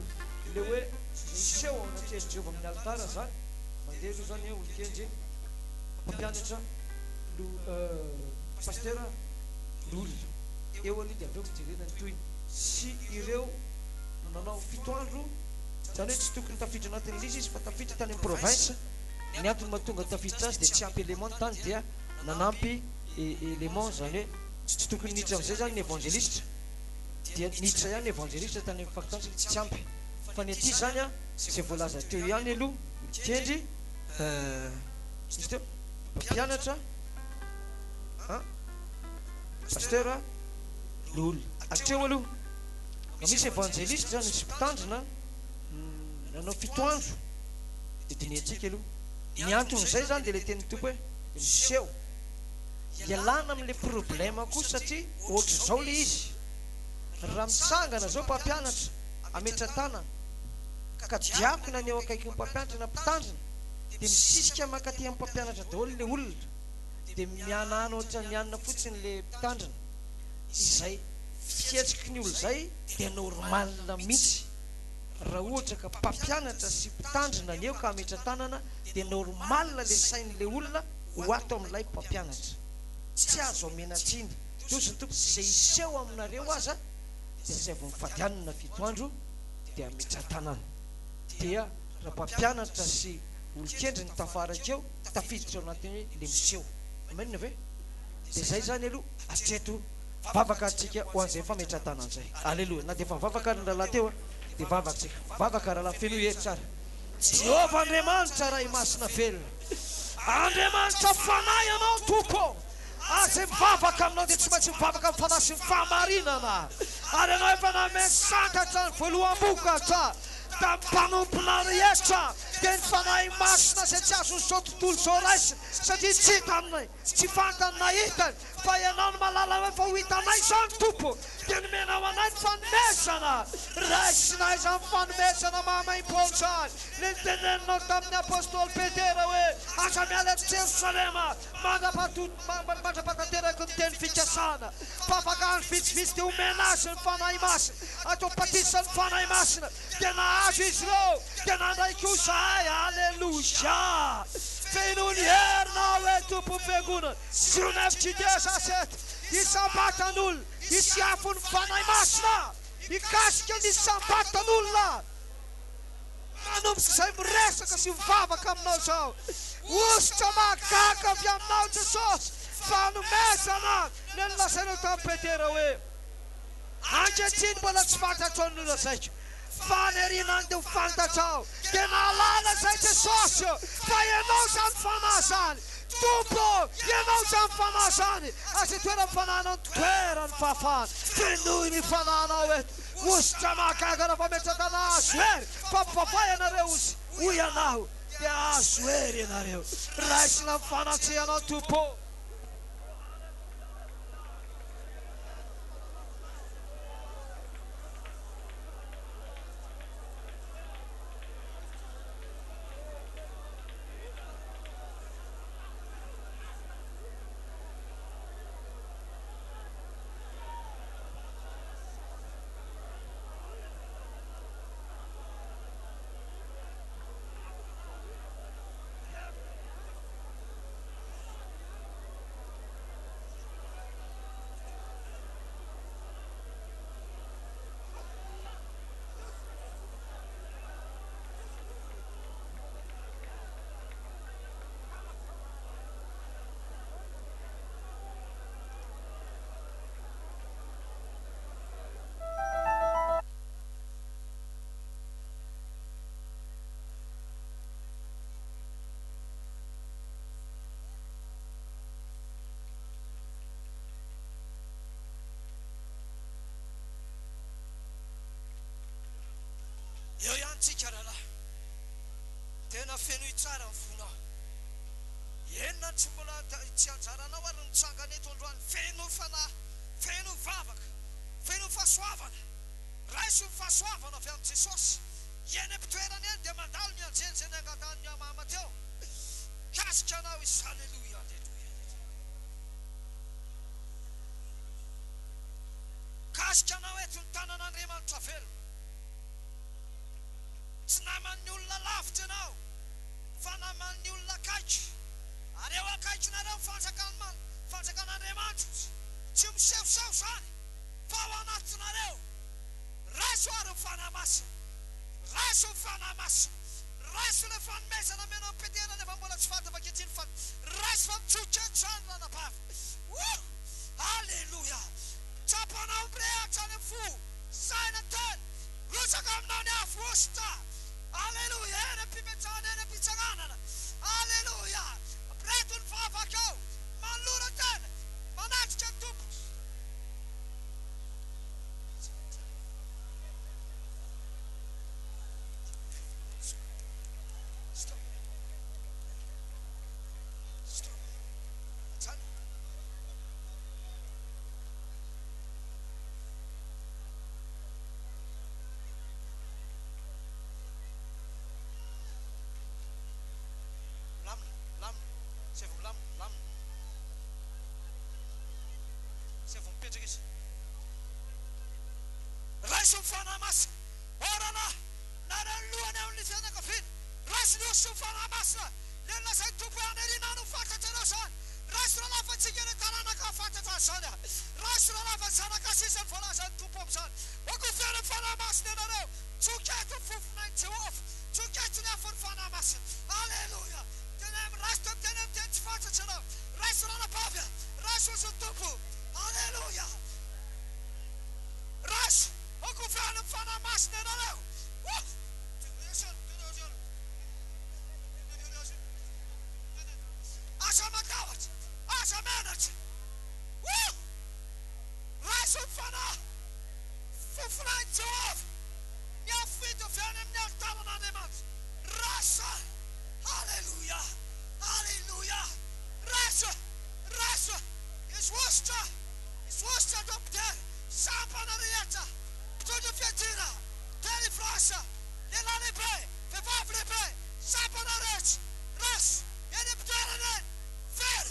le hoe seho anatrehitra Jehova amin'ny altara zany mandeha aloha zany olon-kendry mpampianatra pastera l'olona eo aloha dia aveo fijerenany toy sy ireo nanao 7 andro zany hoe tsy tokony tafiditra anatin'ilay izy fa tafiditra tany amin'ny province ny antony mahatonga tafiditra azy dia tsy ampy élément tany dia nanampy élément zany hoe tsy tokony niditra amin'izay zany ny évangéliste dia niditra ihany évangéliste tany amin'ny fakitanjy tsy ampy fa ny aty zany a zay voalaza teo ihany aloha olon-kendry izy teo mpampianatra pastera l'olona atreo aloha ka misy évangéliste zany misy mpitandrina nanao 7 andro dia diniantsika aloha ny anton'izay zany dia le teny tompo hoe miseho ialana amin'le problema koa satria ohatra zao le izy raha mitsangana zao mpampianatra ametra-tanana ka diakona ny eo akaiky ny mpampianatra na mpitandrina dia misisika mankaty amin'ny mpampianatra daholo le olona dia mianana ohatra mianana fotsiny le mpitandrina izay fietsiky ny olo zay dia normalina mihitsy raha ohatra ka mpampianatra sy mpitandrina ny eo ka ametra-tanana dia normalina le sain'le olona ho ato amin'ilay mpampianatra tsy azo amenatsiny tozy ny tompo izay iseho aminareo aza dia zay vao mifadianina fitoandro dia ametra-tanana dia raha mpampianatra sy olon-kendry ny tafarakeo tafiditra ao anatin'ny le miseho amanina ve dia zay zany aloha atreto vavaka atsika ho an'izay fametra-tanana zay alleloia na dia efa mivavaka ny rahalahy teo dia vavakantsika vavaka rahalahy feno hery tsara Jehovah Andriamanitra ray masina velona Andriamanitra fanahy ianao tompo azay mivavaka aminao dia tsy maintsy mivavaka amin'ny fanahy sy ny fahamarinana ary ianao efa namesantatra ny voaloham-bokatra da mpanompona rehetra dia ny fanahy masina zay tsy azo zao tontolo zao raisina satria tsy hitanay tsy fantany nahitany fa ianao no malala hoe fa ho hitanay zany tompo dia nomenao anay ny fanomezana raisinay zany fanomezana mahamaim-polo zany le niteneninao tamin'ny apôstôly Petera hoe aza miala eto Jerosalema mandrapatanteraka ny teny fikasana fafakany vitsivitsy dia omena azy ny fanahy masina atao patisany fanahy masina dia nahazo izy ireo dia nandray kozahay alleluia feno ny herinao hoe tompo fiangonana sionevitsy desasety isambatan'olona isiafo ny fanahy masina ikasika ny isambatan'olona manomboka izay miresaka sy mivavaka aminao zao ositra mahagaga avy aminao Jesosy fanomezana le nilazainao tamin'ny Petera hoe ankehitriny mbola tsy fantatro an'olona zaiko fanerinany dia ho fantatrao dia nahalala zay Jesosy fa ianao zany fanahy zany tompo ianao zany fanahy zany aza toerany fananao ny toerany fahafahana fenoy ny fananao eto ositra mahagaga raha fametratana azo hery fa mpivavay ianareo ozy ho ianao dia azo hery ianareo raisina ny fanatsehanao tompo eo ihany tsika rahalahy tena fenoy tsara ny fonao enona tsy mbola tsy anjaranao ary nitsangana eto androany feno fanahy feno vavaka feno fahasoavana raiso ny fahasoavana avy amin'ny Jesosy eny am-pitoerany eny dia mandalo mianjenjeny angatany amama teo kasika anao izy alleluia alleluia kasika anao eto ny tanan'Andriamanitra velona tsy naman'ny olona lavitra ianao fa naman'ny olona akaiky ary eo akaikinareo fanjakan'Andriamanitra tsy misehoseho zany fa ao anatinareo raiso ary ny fanahy masina raiso ny fanahy masina raiso le fanomezana menao Petera nefa mbola tsy fantava ankehitriny fa raiso fa mitsoka eto zany ranabavy alleluia tsapanao mirehatra any fo saina teny rotsaka aminao ny afo ositra alleluia eny am-pimetrahana eny am-pitsanganana alleluia reto ny vavakao manlora tena manatrika ny tompo Portuguese. Raisum fanamas. Orana. Nara luana ulitana kafin. Raslusum fanamasna. Nella sentu panerina no fata terasan. Rasra la fatigere tarana ka fata tasana. Rasra la fasana ka sisen falasan tu pomsan. Okufere fanamas nero. To get the 492 to get to the fanamas. Hallelujah. Tenem rastum tenem tent fata tera. Rasra la pavia. Rasra tupu. Hallelujah. Ras. Okufere fanamas nero. Aşamadavut, aşamenet. Woo! Rasul fana, fufran tov. Ya fito fenem nektalan anemat. Rasa, hallelujah, hallelujah. Rasa, is Worcester doktor. Sampana rieta, tudo fietina, telefrasa, elanipe, fevavlepe, sampana ret, ras, ediptaranen. Fair.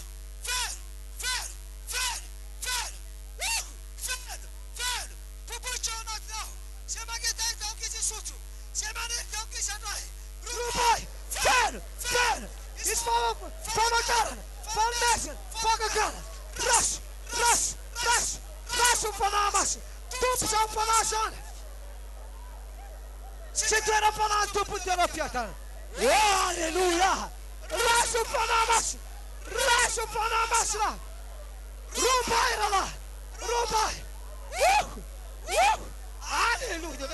Pupucho not now. Semageta don't get his suit. Semane don't get his right. Rubai. Fair. It's from a gun. Foundation. Fogagan. Rush of Fanamas. Tups of Fanasan. Sitera Fanan to put your Piatan. Hallelujah. Rush of Fanamas. Rash of Fanamasra. Rubai. Woo! Hallelujah.